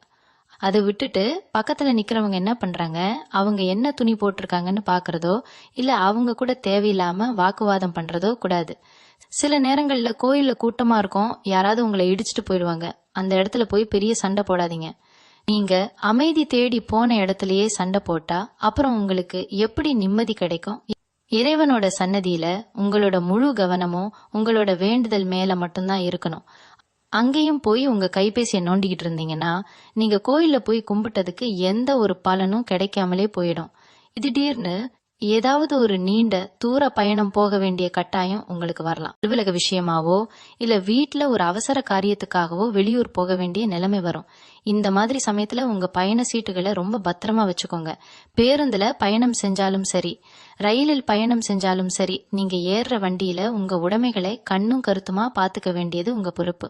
அதை விட்டுட்டு பக்கத்துல நிக்கிறவங்க என்ன பண்றாங்க, அவங்க என்ன துணி போட்டிருக்காங்கன்னு பாக்குறதோ இல்ல அவங்க கூட தேவையில்லாம வாக்குவாதம் பண்றதோ கூடாது. சில நேரங்கள்ல கோயில்ல கூட்டமா இருக்கும், யாராவது உங்களை இடிச்சிட்டு போயிடுவாங்க. அந்த இடத்துல போய் பெரிய சண்டை போடாதீங்க. நீங்க அமைதி தேடி போன இடத்துலயே சண்டை போட்டா அப்புறம் உங்களுக்கு எப்படி நிம்மதி கிடைக்கும்? இறைவனோட சன்னதியில உங்களோட முழு கவனமும் உங்களோட வேண்டுதல் மேல மட்டும்தான் இருக்கணும். அங்கேயும் போய் உங்க கைபேசியை நோண்டிக்கிட்டு இருந்தீங்கன்னா நீங்க கோயில்ல போய் கும்பிட்டதுக்கு எந்த ஒரு பலனும் கிடைக்காமலே போயிடும். திடீர்னு ஏதாவது ஒரு நீண்ட தூர பயணம் போக வேண்டிய கட்டாயம் உங்களுக்கு வரலாம். அலுவலக விஷயமாவோ இல்ல வீட்டுல ஒரு அவசர காரியத்துக்காகவோ வெளியூர் போக வேண்டிய நிலைமை வரும். இந்த மாதிரி சமயத்துல உங்க பயண சீட்டுகளை ரொம்ப பத்திரமா வச்சுக்கோங்க. பேருந்துல பயணம் செஞ்சாலும் சரி, ரயிலில் பயணம் செஞ்சாலும் சரி, நீங்க ஏறுற வண்டியில உங்க உடைமைகளை கண்ணும் கருத்துமா பாத்துக்க வேண்டியது உங்க பொறுப்பு.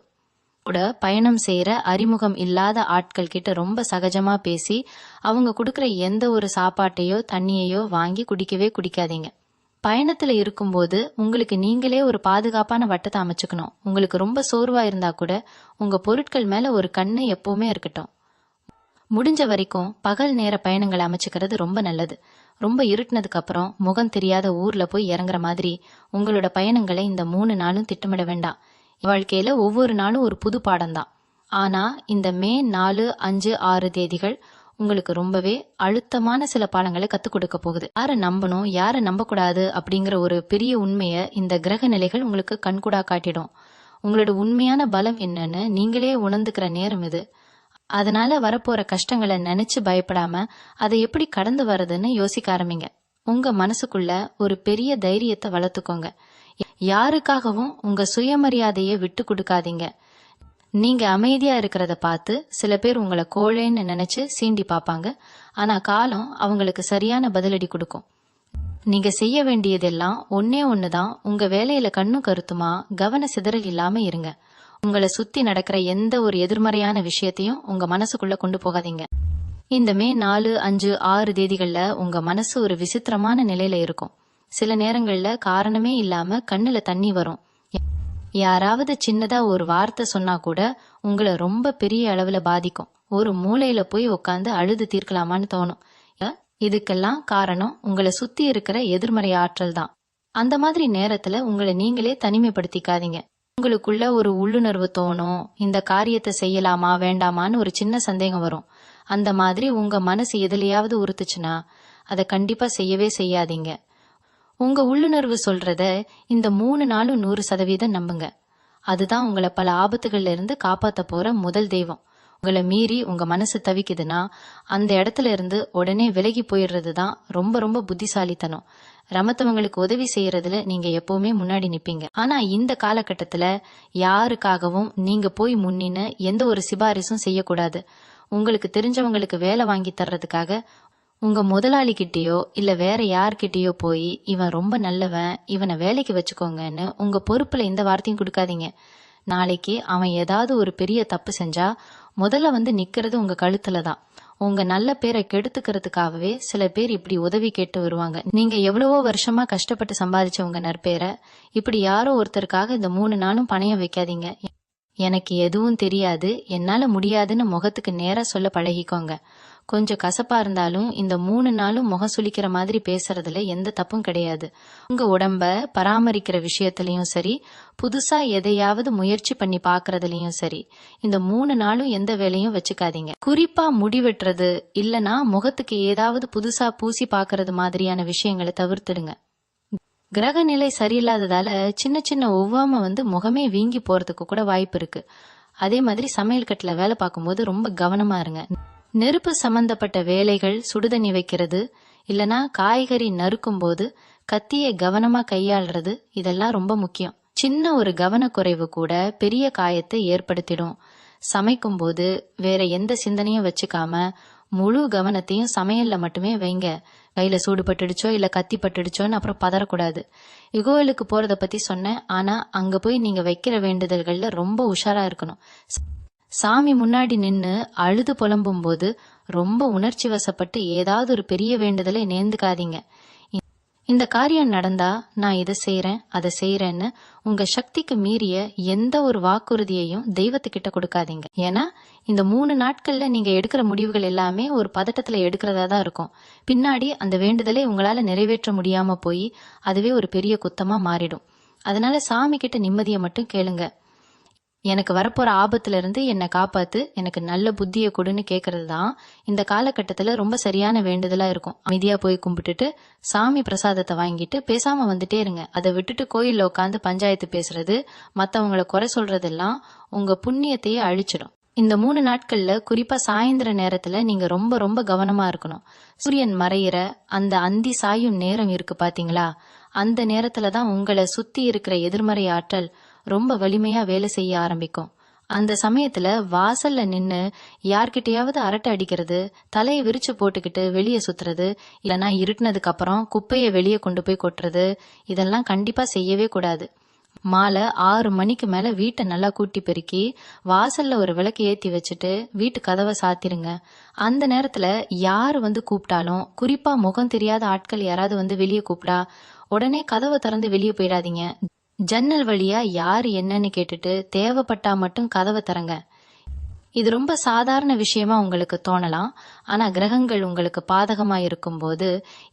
கூட பயணம் செய்யற அறிமுகம் இல்லாத ஆட்கள் கிட்ட ரொம்ப சகஜமா பேசி அவங்க கொடுக்கற எந்த ஒரு சாப்பாட்டையோ தண்ணியையோ வாங்கி குடிக்கவே குடிக்காதீங்க. பயணத்துல இருக்கும்போது உங்களுக்கு நீங்களே ஒரு பாதுகாப்பான வட்டத்தை அமைச்சுக்கணும். உங்களுக்கு ரொம்ப சோர்வா இருந்தா கூட உங்க பொருட்கள் மேல ஒரு கண்ணு எப்பவுமே இருக்கட்டும். முடிஞ்ச வரைக்கும் பகல் நேர பயணங்களை அமைச்சுக்கிறது ரொம்ப நல்லது. ரொம்ப இருட்டினதுக்கு அப்புறம் முகம் தெரியாத ஊர்ல போய் இறங்குற மாதிரி உங்களோட பயணங்களை இந்த 3 நாளும் திட்டமிட வேண்டாம். வாழ்க்கையில ஒவ்வொரு நாளும் ஒரு புது பாடம் தான். ஆனா இந்த மே 4, 5, 6 தேதிகள் உங்களுக்கு ரொம்பவே அழுத்தமான சில பாடங்களை கத்துக் கொடுக்க போகுது. யாரை நம்பணும் யாரை நம்பக்கூடாது அப்படிங்கிற ஒரு பெரிய உண்மையை இந்த கிரக நிலைகள் உங்களுக்கு கண்கூடா காட்டிடும். உங்களோட உண்மையான பலம் என்னன்னு நீங்களே உணர்ந்துக்கிற நேரம் இது. அதனால வரப்போற கஷ்டங்களை நினைச்சு பயப்படாம அதை எப்படி கடந்து வர்றதுன்னு யோசிக்க ஆரம்பிங்க. உங்க மனசுக்குள்ள ஒரு பெரிய தைரியத்தை வளர்த்துக்கோங்க. யாருக்காகவும் உங்க சுயமரியாதையை விட்டு கொடுக்காதீங்க. நீங்க அமைதியா இருக்கிறத பார்த்து சில பேர் உங்களை கோழைன்னு நினைச்சு சீண்டி பாப்பாங்க. ஆனா காலம் அவங்களுக்கு சரியான பதிலடி கொடுக்கும். நீங்க செய்ய வேண்டியதெல்லாம் ஒன்னே ஒண்ணுதான். உங்க வேலையில கண்ணும் கருத்துமா கவன சிதறல் இல்லாம இருங்க. உங்களை சுத்தி நடக்கிற எந்த ஒரு எதிர்மறையான விஷயத்தையும் உங்க மனசுக்குள்ள கொண்டு போகாதீங்க. இந்த மே 4, 5, 6 தேதிகள்ல உங்க மனசு ஒரு விசித்திரமான நிலையில இருக்கும். சில நேரங்கள்ல காரணமே இல்லாம கண்ணுல தண்ணி வரும். யாராவது சின்னதா ஒரு வார்த்தை சொன்னா கூட உங்களை ரொம்ப பெரிய அளவுல பாதிக்கும். ஒரு மூலையில போய் உட்காந்து அழுது தீர்க்கலாமான்னு தோணும். இதுக்கெல்லாம் காரணம் உங்களை சுத்தி இருக்கிற எதிர்மறை ஆற்றல் தான். அந்த மாதிரி நேரத்துல உங்களை நீங்களே தனிமைப்படுத்திக்காதீங்க. உங்களுக்குள்ள ஒரு உள்ளுணர்வு தோணும், இந்த காரியத்தை செய்யலாமா வேண்டாமான்னு ஒரு சின்ன சந்தேகம் வரும். அந்த மாதிரி உங்க மனசு எதுலயாவது உறுத்துச்சுன்னா அதை கண்டிப்பா செய்யவே செய்யாதீங்க. உங்க உள்ளுணர்வு சொல்றத இந்த 3 நாளும் 100% நம்புங்க. அதுதான் உங்களை பல ஆபத்துகள்ல இருந்து காப்பாத்த போற முதல் தெய்வம். உங்களை மீறி உங்க மனசு தவிக்குதுன்னா அந்த இடத்துல இருந்து உடனே விலகி போயிடுறது தான் ரொம்ப ரொம்ப புத்திசாலித்தனம். ரமத்தவங்களுக்கு உதவி செய்யறதுல நீங்க எப்பவுமே முன்னாடி நிப்பீங்க. ஆனா இந்த காலகட்டத்துல யாருக்காகவும் நீங்க போய் முன்னின்னு எந்த ஒரு சிபாரிசும் செய்யக்கூடாது. உங்களுக்கு தெரிஞ்சவங்களுக்கு வேலை வாங்கி தர்றதுக்காக உங்க முதலாளி கிட்டேயோ இல்ல வேற யார்கிட்டயோ போய் இவன் ரொம்ப நல்லவன், இவனை வேலைக்கு வச்சுக்கோங்கன்னு உங்க பொறுப்புல இந்த வார்த்தையும் கொடுக்காதீங்க. நாளைக்கு அவன் ஏதாவது ஒரு பெரிய தப்பு செஞ்சா முதல்ல வந்து நிக்கிறது உங்க கழுத்துல தான். உங்க நல்ல பேரை கெடுத்துக்கிறதுக்காகவே சில பேர் இப்படி உதவி கேட்டு வருவாங்க. நீங்க எவ்வளவோ வருஷமா கஷ்டப்பட்டு சம்பாதிச்ச உங்க நற்பேரை இப்படி யாரோ ஒருத்தருக்காக இந்த 3 நாளும் பணையம் வைக்காதீங்க. எனக்கு எதுவும் தெரியாது, என்னால முடியாதுன்னு முகத்துக்கு நேரா சொல்ல பழகிக்கோங்க. கொஞ்சம் கசப்பா இருந்தாலும் இந்த 3 நாளும் முகம் சுளிக்கிற மாதிரி பேசுறதுல எந்த தப்பும் கிடையாது. உங்க உடம்ப பராமரிக்கிற விஷயத்திலயும் சரி, புதுசா எதையாவது முயற்சி பண்ணி பாக்குறதுலயும் சரி, இந்த 3 நாளும் எந்த வேலையும் வச்சுக்காதீங்க. குறிப்பா முடி வெட்டுறது இல்லனா முகத்துக்கு ஏதாவது புதுசா பூசி பாக்குறது மாதிரியான விஷயங்களை தவிர்த்துடுங்க. கிரக நிலை சரியில்லாததால சின்ன சின்ன ஒவ்வாம வந்து முகமே வீங்கி போறதுக்கு கூட வாய்ப்பு இருக்கு. அதே மாதிரி சமையல் கட்டுல வேலை பார்க்கும்போது ரொம்ப கவனமா இருங்க. நெருப்பு சம்பந்தப்பட்ட வேலைகள், சுடுதண்ணி வைக்கிறது இல்லனா காய்கறி நறுக்கும் போது கத்தியை கவனமா கையாளுறது இதெல்லாம் ரொம்ப முக்கியம். சின்ன ஒரு கவனக்குறைவு கூட பெரிய காயத்தை ஏற்படுத்திடும். சமைக்கும் போது வேற எந்த சிந்தனையும் வச்சுக்காம முழு கவனத்தையும் சமையல்ல மட்டுமே வைங்க. கையில சூடு பட்டுடுச்சோ இல்ல கத்தி பட்டுடுச்சோன்னு அப்புறம் பதறக்கூடாது. யுகோலுக்கு போறத பத்தி சொன்னேன். ஆனா அங்க போய் நீங்க வைக்கிற வேண்டுதல்கள்ல ரொம்ப உஷாரா இருக்கணும். சாமி முன்னாடி நின்னு அழுது புலம்பும் போது ரொம்ப உணர்ச்சி வசப்பட்டு ஏதாவது ஒரு பெரிய வேண்டுதலை நேர்ந்துக்காதீங்க. இந்த காரியம் நடந்தா நான் இதை செய்யறேன் அதை செய்யறேன்னு உங்க சக்திக்கு மீறிய எந்த ஒரு வாக்குறுதியையும் தெய்வத்துக்கிட்ட கொடுக்காதீங்க. ஏன்னா இந்த 3 நாட்கள்ல நீங்க எடுக்கிற முடிவுகள் எல்லாமே ஒரு பதட்டத்துல எடுக்கிறதா தான் இருக்கும். பின்னாடி அந்த வேண்டுதலை உங்களால நிறைவேற்ற முடியாம போய் அதுவே ஒரு பெரிய குத்தமா மாறிடும். அதனால சாமி கிட்ட நிம்மதியை மட்டும் கேளுங்க. எனக்கு வரப்போற ஆபத்துல இருந்து என்னை காப்பாத்து, எனக்கு நல்ல புத்தியை கொடுன்னு கேட்கறது தான் இந்த காலகட்டத்துல ரொம்ப சரியான வேண்டுதலா இருக்கும். அமைதியா போய் கும்பிட்டுட்டு சாமி பிரசாதத்தை வாங்கிட்டு பேசாம வந்துட்டே இருங்க. அதை விட்டுட்டு கோயில்ல உட்காந்து பஞ்சாயத்து பேசுறது, மத்தவங்களை குறை சொல்றதெல்லாம் உங்க புண்ணியத்தையே அழிச்சிடும். இந்த 3 நாட்கள்ல குறிப்பா சாயந்தர நேரத்துல நீங்க ரொம்ப ரொம்ப கவனமா இருக்கணும். சூரியன் மறையிற அந்த அந்தி சாயும் நேரம் இருக்கு பாத்தீங்களா, அந்த நேரத்துலதான் உங்களை சுத்தி இருக்கிற எதிர்மறை ஆற்றல் ரொம்ப வலிமையா வேலை செய்ய ஆரம்பிக்கும். அந்த சமயத்துல வாசல்ல நின்னு யார்கிட்டயாவது அரட்டை அடிக்கிறது, தலையை விரிச்சு போட்டுக்கிட்டு வெளியே சுத்துறது, இல்லனா இருட்டினதுக்கு அப்புறம் குப்பையை வெளியே கொண்டு போய் கொட்டுறது, இதெல்லாம் கண்டிப்பா செய்யவே கூடாது. மாலை 6 மணிக்கு மேல வீட்டை நல்லா கூட்டி பெருக்கி வாசல்ல ஒரு விளக்கு ஏத்தி வச்சுட்டு வீட்டு கதவை சாத்திருங்க. அந்த நேரத்துல யாரு வந்து கூப்பிட்டாலும், குறிப்பா முகம் தெரியாத ஆட்கள் யாராவது வந்து வெளியே கூப்பிட்டா உடனே கதவை திறந்து வெளியே போயிடாதீங்க. ஜன்னல் வழியா யாரு என்னன்னு கேட்டுட்டு தேவைப்பட்டா மட்டும் கதவை திறங்க. இது ரொம்ப சாதாரண விஷயமா உங்களுக்கு தோணலாம். ஆனா கிரகங்கள் உங்களுக்கு பாதகமா இருக்கும்போது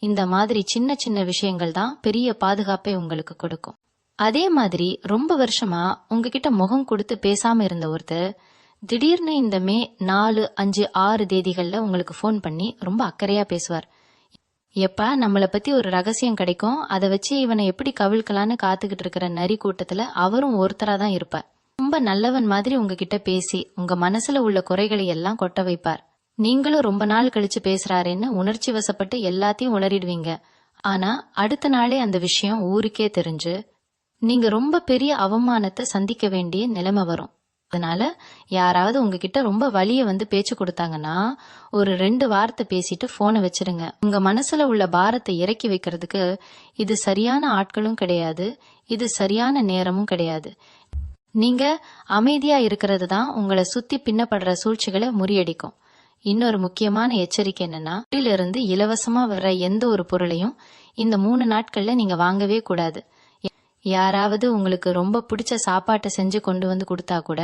இந்த மாதிரி சின்ன சின்ன விஷயங்கள் தான் பெரிய பாதுகாப்பை உங்களுக்கு கொடுக்கும். அதே மாதிரி ரொம்ப வருஷமா உங்ககிட்ட முகம் கொடுத்து பேசாம இருந்த ஒருத்தர் திடீர்னு இந்த மே 4, 5, 6 தேதிகள்ல உங்களுக்கு ஃபோன் பண்ணி ரொம்ப அக்கறையா பேசுவார். எப்ப நம்மளை பத்தி ஒரு ரகசியம் கிடைக்கும், அதை வச்சு இவனை எப்படி கவிழ்க்கலான்னு காத்துக்கிட்டு இருக்கிற நரி கூட்டத்துல அவரும் ஒருத்தரா தான் இருப்பார். ரொம்ப நல்லவன் மாதிரி உங்ககிட்ட பேசி உங்க மனசுல உள்ள குறைகளை எல்லாம் கொட்ட வைப்பார். நீங்களும் ரொம்ப நாள் கழிச்சு பேசுறாருன்னு உணர்ச்சி வசப்பட்டு எல்லாத்தையும் உளறிடுவீங்க. ஆனா அடுத்த நாளே அந்த விஷயம் ஊருக்கே தெரிஞ்சு நீங்க ரொம்ப பெரிய அவமானத்தை சந்திக்க வேண்டிய நிலைமை வரும். அதனால யாராவது உங்ககிட்ட ரொம்ப வலிய வந்து பேச்சு கொடுத்தாங்கன்னா ஒரு 2 வார்த்தை பேசிட்டு போனை வச்சிருங்க. உங்க மனசுல உள்ள பாரத்தை இறக்கி வைக்கிறதுக்கு இது சரியான ஆட்களும் கிடையாது, இது சரியான நேரமும் கிடையாது. நீங்க அமைதியா இருக்கிறது தான் உங்களை சுத்தி பின்னப்படுற சூழ்ச்சிகளை முறியடிக்கும். இன்னொரு முக்கியமான எச்சரிக்கை என்னன்னா, இருந்து இலவசமா வர்ற எந்த ஒரு பொருளையும் இந்த 3 நாட்கள்ல நீங்க வாங்கவே கூடாது. யாராவது உங்களுக்கு ரொம்ப பிடிச்ச சாப்பாட்டை செஞ்சு கொண்டு வந்து கொடுத்தா கூட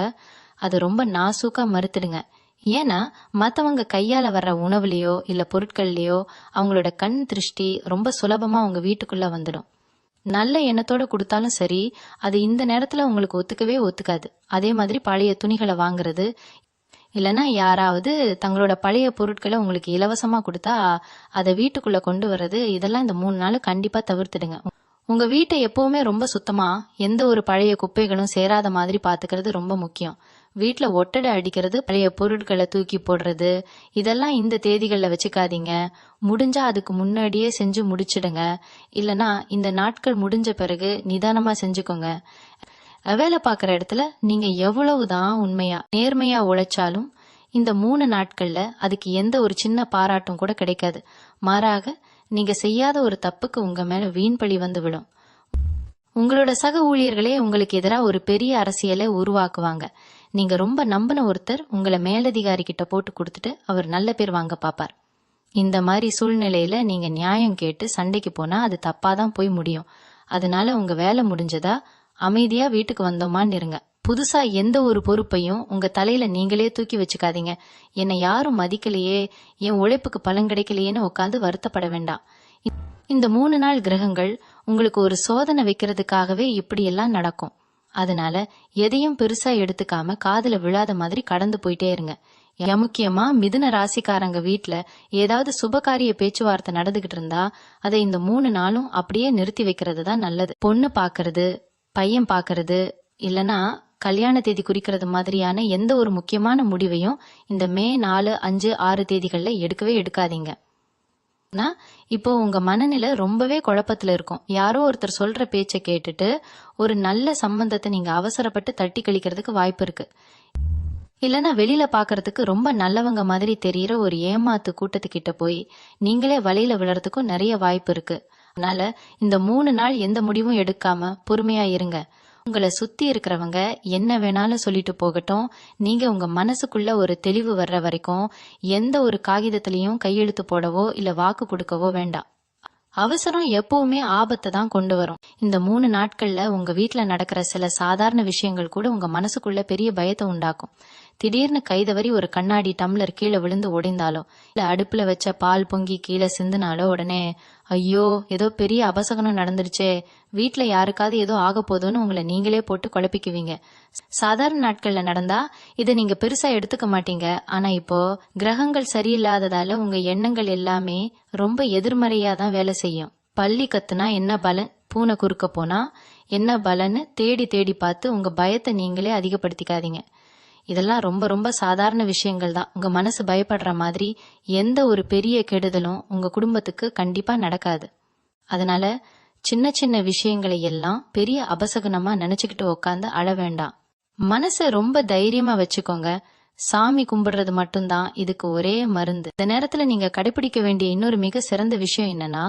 அது ரொம்ப நாசூக்கா மறுத்துடுங்க. ஏன்னா மத்தவங்க கையால வர்ற உணவுலயோ இல்ல பொருட்கள்லயோ அவங்களோட கண் திருஷ்டி ரொம்ப சுலபமா உங்க வீட்டுக்குள்ள வந்துடும். நல்ல எண்ணத்தோட கொடுத்தாலும் சரி, அது இந்த நேரத்துல உங்களுக்கு ஒத்துக்கவே ஒத்துக்காது. அதே மாதிரி பழைய துணிகளை வாங்குறது, இல்லைன்னா யாராவது தங்களோட பழைய பொருட்களை உங்களுக்கு இலவசமா கொடுத்தா அதை வீட்டுக்குள்ள கொண்டு வர்றது, இதெல்லாம் இந்த 3 நாள் கண்டிப்பா தவிர்த்துடுங்க. உங்க வீட்டை எப்பவுமே ரொம்ப சுத்தமா, எந்த ஒரு பழைய குப்பைகளும் சேராத மாதிரி பாத்துக்கிறது ரொம்ப முக்கியம். வீட்டுல ஒட்டடை அடிக்கிறது, பழைய பொருட்களை தூக்கி போடுறது, இதெல்லாம் இந்த தேதிகள்ல வச்சுக்காதீங்க. முடிஞ்சா அதுக்கு முன்னாடியே செஞ்சு முடிச்சிடுங்க. இல்லனா இந்த நாட்கள் முடிஞ்ச பிறகு நிதானமா செஞ்சுக்கோங்க. வேலை பார்க்குற இடத்துல நீங்க எவ்வளவுதான் உண்மையா நேர்மையா உழைச்சாலும் இந்த 3 நாட்கள்ல அதுக்கு எந்த ஒரு சின்ன பாராட்டும் கூட கிடைக்காது. மாறாக நீங்க செய்யாத ஒரு தப்புக்கு உங்க மேல வீண் பழி வந்து விடும். உங்களோட சக ஊழியர்களே உங்களுக்கு எதிராக ஒரு பெரிய அரசியலை உருவாக்குவாங்க. நீங்க ரொம்ப நம்பின ஒருத்தர் உங்களை மேலதிகாரி கிட்ட போட்டு கொடுத்துட்டு அவர் நல்ல பேர் வாங்க பாப்பார். இந்த மாதிரி சூழ்நிலையில நீங்க நியாயம் கேட்டு சண்டைக்கு போனா அது தப்பாதான் போய் முடியும். அதனால உங்க வேலை முடிஞ்சதா அமைதியா வீட்டுக்கு வந்தோமான்னு இருங்க. புதுசா எந்த ஒரு பொறுப்பையும் உங்க தலையில நீங்களே தூக்கி வச்சுக்காதீங்க. என்னை யாரும் மதிக்கலையே, என் உழைப்புக்கு பலன் கிடைக்கலையேன்னு உட்காந்து வருத்தப்பட வேண்டாம். இந்த 3 நாள் கிரகங்கள் உங்களுக்கு ஒரு சோதனை வைக்கிறதுக்காகவே இப்படியெல்லாம் நடக்கும். அதனால எதையும் பெருசா எடுத்துக்காம காதுல விழாத மாதிரி கடந்து போயிட்டே இருங்க. முக்கியமா மிதுன ராசிக்காரங்க வீட்டுல ஏதாவது சுபகாரிய பேச்சுவார்த்தை நடந்துகிட்டு இருந்தா அதை இந்த 3 நாளும் அப்படியே நிறுத்தி வைக்கிறது தான் நல்லது. பொண்ணு பாக்குறது, பையன் பாக்குறது, இல்லனா கல்யாண தேதி குறிக்கிறது மாதிரியான எந்த ஒரு முக்கியமான முடிவையும் இந்த மே 4, 5, 6 தேதிகள்ல எடுக்கவே எடுக்காதீங்க. இப்போ உங்க மனநிலை ரொம்பவே குழப்பத்துல இருக்கும். யாரோ ஒருத்தர் சொல்ற பேச்சை கேட்டுட்டு ஒரு நல்ல சம்பந்தத்தை நீங்க அவசரப்பட்டு தட்டி கழிக்கிறதுக்கு வாய்ப்பு இருக்கு. இல்லைன்னா வெளியில பாக்குறதுக்கு ரொம்ப நல்லவங்க மாதிரி தெரியற ஒரு ஏமாத்து கூட்டத்துக்கிட்ட போய் நீங்களே வலையில விழறதுக்கும் நிறைய வாய்ப்பு இருக்கு. அதனால இந்த 3 நாள் எந்த முடிவும் எடுக்காம பொறுமையா இருங்க. உங்களை சுத்தி இருக்கிறவங்க என்ன வேணாலும் சொல்லிட்டு போகட்டும். நீங்க உங்க மனசுக்குள்ள ஒரு தெளிவு வர்ற வரைக்கும் எந்த ஒரு காகிதத்திலையும் கையெழுத்து போடவோ இல்ல வாக்கு கொடுக்கவோ வேண்டாம். அவசரம் எப்பவுமே ஆபத்தை தான் கொண்டு வரும். இந்த 3 நாட்கள்ல உங்க வீட்டுல நடக்கிற சில சாதாரண விஷயங்கள் கூட உங்க மனசுக்குள்ள பெரிய பயத்தை உண்டாக்கும். திடீர்னு கைதவறி ஒரு கண்ணாடி டம்ளர் கீழே விழுந்து உடைந்தாலோ இல்ல அடுப்புல வச்ச பால் பொங்கி கீழே சிந்துனாலோ உடனே ஐயோ ஏதோ பெரிய அபசகனம் நடந்துருச்சே, வீட்டுல யாருக்காவது ஏதோ ஆக போதோன்னு உங்களை நீங்களே போட்டு குழப்பிக்குவீங்க. சாதாரண நாட்கள்ல நடந்தா இதை நீங்க பெருசா எடுத்துக்க மாட்டீங்க. ஆனா இப்போ கிரகங்கள் சரியில்லாததால உங்க எண்ணங்கள் எல்லாமே ரொம்ப எதிர்மறையா தான் வேலை செய்யும். பள்ளி கத்துனா என்ன பலன், பூனை குறுக்க போனா என்ன பலன்னு தேடி தேடி பார்த்து உங்க பயத்தை நீங்களே அதிகப்படுத்திக்காதீங்க. இதெல்லாம் ரொம்ப ரொம்ப சாதாரண விஷயங்கள் தான். உங்க மனசு பயப்படுற மாதிரி எந்த ஒரு பெரிய கெடுதலும் உங்க குடும்பத்துக்கு கண்டிப்பா நடக்காது. அதனால சின்ன சின்ன விஷயங்களை எல்லாம் பெரிய அபசகுனமா நினைச்சுக்கிட்டு உட்காந்து அழ வேண்டாம். மனசை ரொம்ப தைரியமா வச்சுக்கோங்க. சாமி கும்பிடுறது மட்டும்தான் இதுக்கு ஒரே மருந்து. இந்த நேரத்துல நீங்க கடைபிடிக்க வேண்டிய இன்னொரு மிக சிறந்த விஷயம் என்னன்னா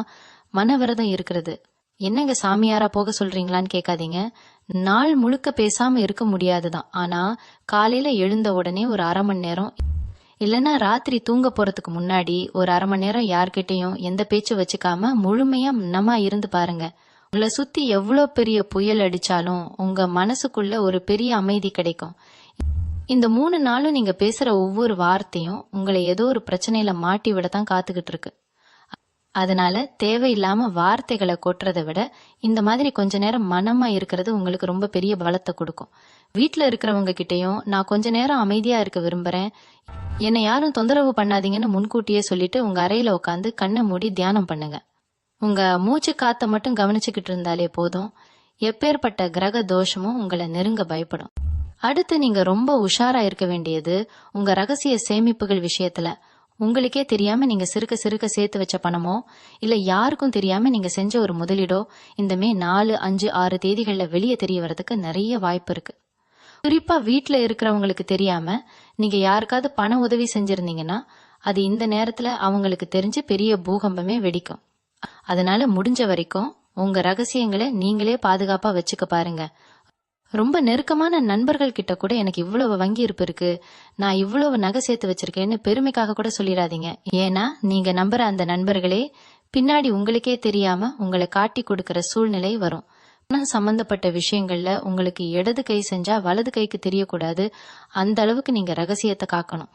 மனவிரதம் இருக்கிறது. என்னங்க சாமியாரா போக சொல்றீங்களான்னு கேட்காதீங்க. நாள் முழுக்க பேசாம இருக்க முடியாதுதான். ஆனா காலையில எழுந்த உடனே ஒரு 1/2 மணி நேரம் இல்லைன்னா ராத்திரி தூங்க போறதுக்கு முன்னாடி ஒரு 1/2 மணி நேரம் யார்கிட்டையும் எந்த பேச்சு வச்சுக்காம முழுமையா மனமா இருந்து பாருங்க. உங்களை சுத்தி எவ்வளோ பெரிய புயல் அடிச்சாலும் உங்க மனசுக்குள்ள ஒரு பெரிய அமைதி கிடைக்கும். இந்த 3 நாளும் நீங்க பேசுற ஒவ்வொரு வார்த்தையும் உங்களை ஏதோ ஒரு பிரச்சனையில மாட்டி விடத்தான் காத்துக்கிட்டு இருக்கு. அதனால தேவையில்லாம வார்த்தைகளை கொட்டுறதை விட இந்த மாதிரி கொஞ்ச நேரம் மனமா இருக்கிறது உங்களுக்கு ரொம்ப பெரிய பலத்தை கொடுக்கும். வீட்டுல இருக்கிறவங்க கிட்டையும் நான் கொஞ்ச நேரம் அமைதியா இருக்க விரும்புறேன், என்னை யாரும் தொந்தரவு பண்ணாதீங்கன்னு முன்கூட்டியே சொல்லிட்டு உங்க அறையில உட்காந்து கண்ணை மூடி தியானம் பண்ணுங்க. உங்க மூச்சு காத்த மட்டும் கவனிச்சுக்கிட்டு இருந்தாலே போதும். எப்பேற்பட்ட கிரக தோஷமும் உங்களை நெருங்க பயப்படும். அடுத்து நீங்க ரொம்ப உஷாரா இருக்க வேண்டியது உங்க ரகசிய சேமிப்புகள் விஷயத்துல. உங்களுக்கே தெரியாம நீங்க சிறுக்க சிறுக்க சேர்த்து வச்ச பணமோ இல்ல யாருக்கும் தெரியாம நீங்க செஞ்ச ஒரு முதலீடோ இந்த மே 4, 5, 6 தேதிகள்ல வெளியே தெரிய வரதுக்கு நிறைய வாய்ப்பு இருக்கு. குறிப்பா வீட்டுல இருக்கிறவங்களுக்கு தெரியாம நீங்க யாருக்காவது பண உதவி செஞ்சிருந்தீங்கன்னா அது இந்த நேரத்துல அவங்களுக்கு தெரிஞ்சு பெரிய பூகம்பமே வெடிக்கும். அதனால முடிஞ்ச வரைக்கும் உங்க ரகசியங்களை நீங்களே பாதுகாப்பா வச்சுக்க பாருங்க. ரொம்ப நெருக்கமான நண்பர்கள் கிட்ட கூட எனக்கு இவ்வளவு வங்கி இருப்பு இருக்கு, நான் இவ்வளவு நகை சேர்த்து வச்சிருக்கேன்னு பெருமைக்காக கூட சொல்லிடாதீங்க. ஏன்னா நீங்க நம்புற அந்த நண்பர்களே பின்னாடி உங்களுக்கே தெரியாம உங்களை காட்டி கொடுக்கற சூழ்நிலை வரும். பணம் சம்பந்தப்பட்ட விஷயங்கள்ல உங்களுக்கு இடது கை செஞ்சா வலது கைக்கு தெரியக்கூடாது, அந்த அளவுக்கு நீங்க ரகசியத்தை காக்கணும்.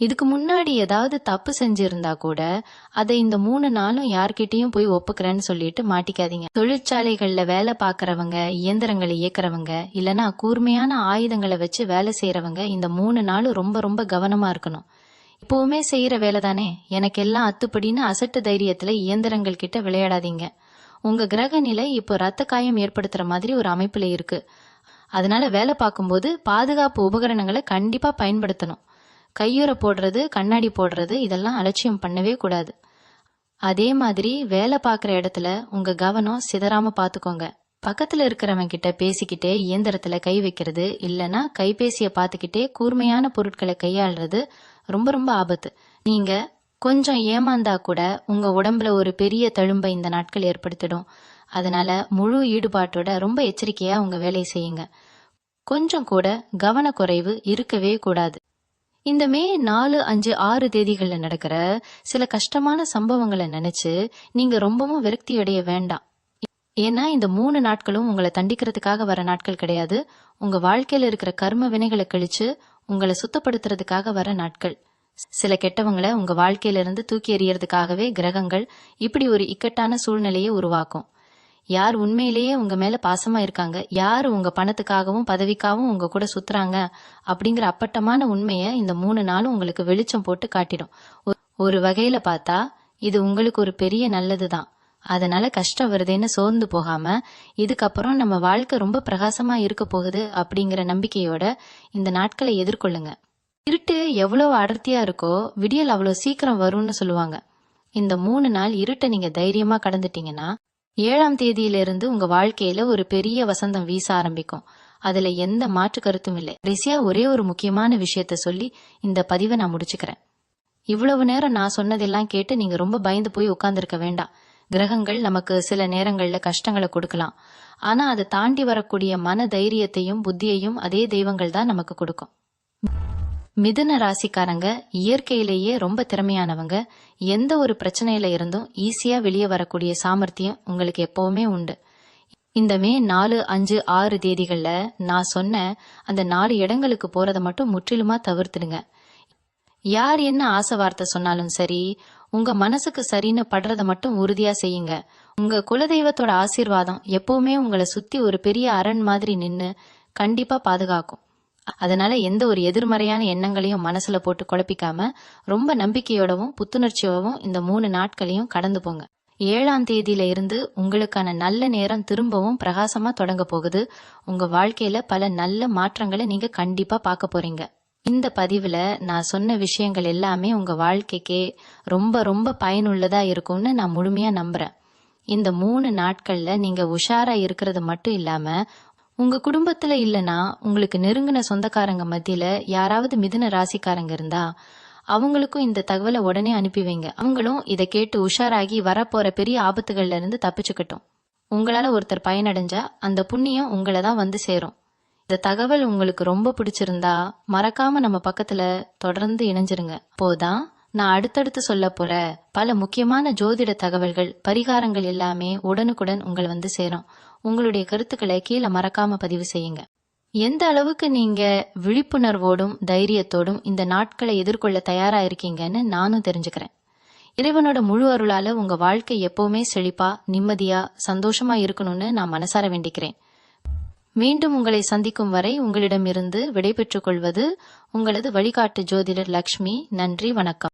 இதுக்கு முன்னாடி ஏதாவது தப்பு செஞ்சிருந்தா கூட அதை இந்த 3 நாளும் யார்கிட்டயும் போய் ஒப்புக்கிறேன்னு சொல்லிட்டு மாட்டிக்காதீங்க. தொழிற்சாலைகள்ல வேலை பாக்குறவங்க, இயந்திரங்களை இயக்குறவங்க, இல்லனா கூர்மையான ஆயுதங்களை வச்சு வேலை செய்யறவங்க இந்த 3 நாளும் ரொம்ப ரொம்ப கவனமா இருக்கணும். இப்பவுமே செய்யற வேலை தானே, எனக்கு எல்லாம் அத்துப்படின்னு அசட்டு தைரியத்துல இயந்திரங்கள் கிட்ட விளையாடாதீங்க. உங்க கிரக நிலை இப்போ ரத்த காயம் ஏற்படுத்துற மாதிரி ஒரு அமைப்புல இருக்கு. அதனால வேலை பார்க்கும்போது பாதுகாப்பு உபகரணங்களை கண்டிப்பா பயன்படுத்தணும். கையுறை போடுறது, கண்ணாடி போடுறது இதெல்லாம் அலட்சியம் பண்ணவே கூடாது. அதே மாதிரி வேலை பார்க்குற இடத்துல உங்க கவனம் சிதறாம பாத்துக்கோங்க. பக்கத்துல இருக்கிறவங்க கிட்ட பேசிக்கிட்டே இயந்திரத்துல கை வைக்கிறது, இல்லனா கைபேசிய பாத்துக்கிட்டே கூர்மையான பொருட்களை கையாளுறது ரொம்ப ரொம்ப ஆபத்து. நீங்க கொஞ்சம் ஏமாந்தா கூட உங்க உடம்புல ஒரு பெரிய தழும்பை இந்த நாட்கள் ஏற்படுத்திடும். அதனால முழு ஈடுபாட்டோட ரொம்ப எச்சரிக்கையா உங்க வேலையை செய்யுங்க. கொஞ்சம் கூட கவனக்குறைவு இருக்கவே கூடாது. இந்த மே 4, 5, 6 தேதிகள்ல நடக்கிற சில கஷ்டமான சம்பவங்களை நினைச்சு நீங்க ரொம்பவும் விரக்தி அடைய வேண்டாம். ஏன்னா இந்த 3 நாட்களும் உங்களை தண்டிக்கிறதுக்காக வர நாட்கள் கிடையாது. உங்க வாழ்க்கையில இருக்கிற கர்ம வினைகளை கழிச்சு உங்களை சுத்தப்படுத்துறதுக்காக வர நாட்கள். சில கெட்டவங்களை உங்க வாழ்க்கையில இருந்து தூக்கி எறியறதுக்காகவே கிரகங்கள் இப்படி ஒரு இக்கட்டான சூழ்நிலையை உருவாக்கும். யார் உண்மையிலேயே உங்க மேல பாசமா இருக்காங்க, யார் உங்க பணத்துக்காகவும் பதவிக்காகவும் உங்க கூட சுத்துறாங்க அப்படிங்கிற அப்பட்டமான உண்மைய இந்த 3 நாளும் உங்களுக்கு வெளிச்சம் போட்டு காட்டிடும். ஒரு வகையில பார்த்தா இது உங்களுக்கு ஒரு பெரிய நல்லதுதான். அதனால கஷ்டம் வருதுன்னு சோர்ந்து போகாம இதுக்கப்புறம் நம்ம வாழ்க்கை ரொம்ப பிரகாசமா இருக்க போகுது அப்படிங்கிற நம்பிக்கையோட இந்த நாட்களை எதிர்கொள்ளுங்க. இருட்டு எவ்வளவு அடர்த்தியா இருக்கோ விடியல் அவ்வளவு சீக்கிரம் வரும்னு சொல்லுவாங்க. இந்த 3 நாள் இருட்டை நீங்க தைரியமா கடந்துட்டீங்கன்னா 7ஆம் தேதியிலிருந்து உங்க வாழ்க்கையில ஒரு பெரிய வசந்தம் வீச ஆரம்பிக்கும். அதுல எந்த மாற்று கருத்தும் இல்லை. கடைசியா ஒரே ஒரு முக்கியமான விஷயத்த சொல்லி இந்த பதிவை நான் முடிச்சுக்கிறேன். இவ்வளவு நேரம் நான் சொன்னதெல்லாம் கேட்டு நீங்க ரொம்ப பயந்து போய் உட்கார்ந்துருக்க வேண்டாம். கிரகங்கள் நமக்கு சில நேரங்கள்ல கஷ்டங்களை கொடுக்கலாம். ஆனா அதை தாண்டி வரக்கூடிய மன தைரியத்தையும் புத்தியையும் அதே தெய்வங்கள் தான் நமக்கு கொடுக்கும். மிதுன ராசிக்காரங்க இயற்கையிலேயே ரொம்ப திறமையானவங்க. எந்த ஒரு பிரச்சனையில இருந்தும் ஈஸியா வெளியே வரக்கூடிய சாமர்த்தியம் உங்களுக்கு எப்பவுமே உண்டு. இந்த மே 4, 5, 6 தேதிகள்ல நான் சொன்ன அந்த 4 இடங்களுக்கு போறதை மட்டும் முற்றிலுமா தவிர்த்துடுங்க. யார் என்ன ஆசை வார்த்தை சொன்னாலும் சரி, உங்க மனசுக்கு சரின்னு படுறத மட்டும் உறுதியா செய்யுங்க. உங்க குலதெய்வத்தோட ஆசீர்வாதம் எப்பவுமே உங்களை சுத்தி ஒரு பெரிய அரண் மாதிரி நின்னு கண்டிப்பா பாதுகாக்கும். அதனால எந்த ஒரு எதிர்மறையான எண்ணங்களையும் மனசுல போட்டு குழப்பிக்காம ரொம்ப நம்பிக்கையோடவும் புத்துணர்ச்சியோடவும் இந்த 3 நாட்களையும் கடந்து போங்க. 7ஆம் தேதியில இருந்து உங்களுக்கான நல்ல நேரம் திரும்பவும் பிரகாசமா தொடங்க போகுது. உங்க வாழ்க்கையில பல நல்ல மாற்றங்களை நீங்க கண்டிப்பா பார்க்க போறீங்க. இந்த பதிவுல நான் சொன்ன விஷயங்கள் எல்லாமே உங்க வாழ்க்கைக்கே ரொம்ப ரொம்ப பயனுள்ளதா இருக்கும்னு நான் முழுமையா நம்புறேன். இந்த 3 நாட்கள்ல நீங்க உஷாரா இருக்கிறது மட்டும் இல்லாம உங்க குடும்பத்துல இல்லனா உங்களுக்கு நெருங்கின சொந்தக்காரங்க மத்தியில யாராவது மிதுன ராசிக்காரங்க இருந்தா அவங்களுக்கும் இந்த தகவலை உடனே அனுப்பி வைங்க. அவங்களும் இதை கேட்டு உஷாராகி வரப்போற பெரிய ஆபத்துகள்ல இருந்து தப்பிச்சுக்கட்டும். உங்களால ஒருத்தர் பயனடைஞ்சா அந்த புண்ணியம் உங்களை தான் வந்து சேரும். இந்த தகவல் உங்களுக்கு ரொம்ப பிடிச்சிருந்தா மறக்காம நம்ம பக்கத்துல தொடர்ந்து இணைஞ்சிருங்க. அப்போதான் நான் அடுத்தடுத்து சொல்ல போற பல முக்கியமான ஜோதிட தகவல்கள், பரிகாரங்கள் எல்லாமே உடனுக்குடன் உங்களை வந்து சேரும். உங்களுடைய கருத்துக்களை கீழே மறக்காம பதிவு செய்யுங்க. எந்த அளவுக்கு நீங்க விழிப்புணர்வோடும் தைரியத்தோடும் இந்த நாட்களை எதிர்கொள்ள தயாரா இருக்கீங்கன்னு நானும் தெரிஞ்சுக்கிறேன். இறைவனோட முழு அருளால உங்க வாழ்க்கை எப்பவுமே செழிப்பா, நிம்மதியா, சந்தோஷமா இருக்கணும்னு நான் மனசார வேண்டிக்கிறேன். மீண்டும் உங்களை சந்திக்கும் வரை உங்களிடமிருந்து விடைபெற்றுக் கொள்வது உங்களது வழிகாட்டு ஜோதிடர் லக்ஷ்மி. நன்றி, வணக்கம்.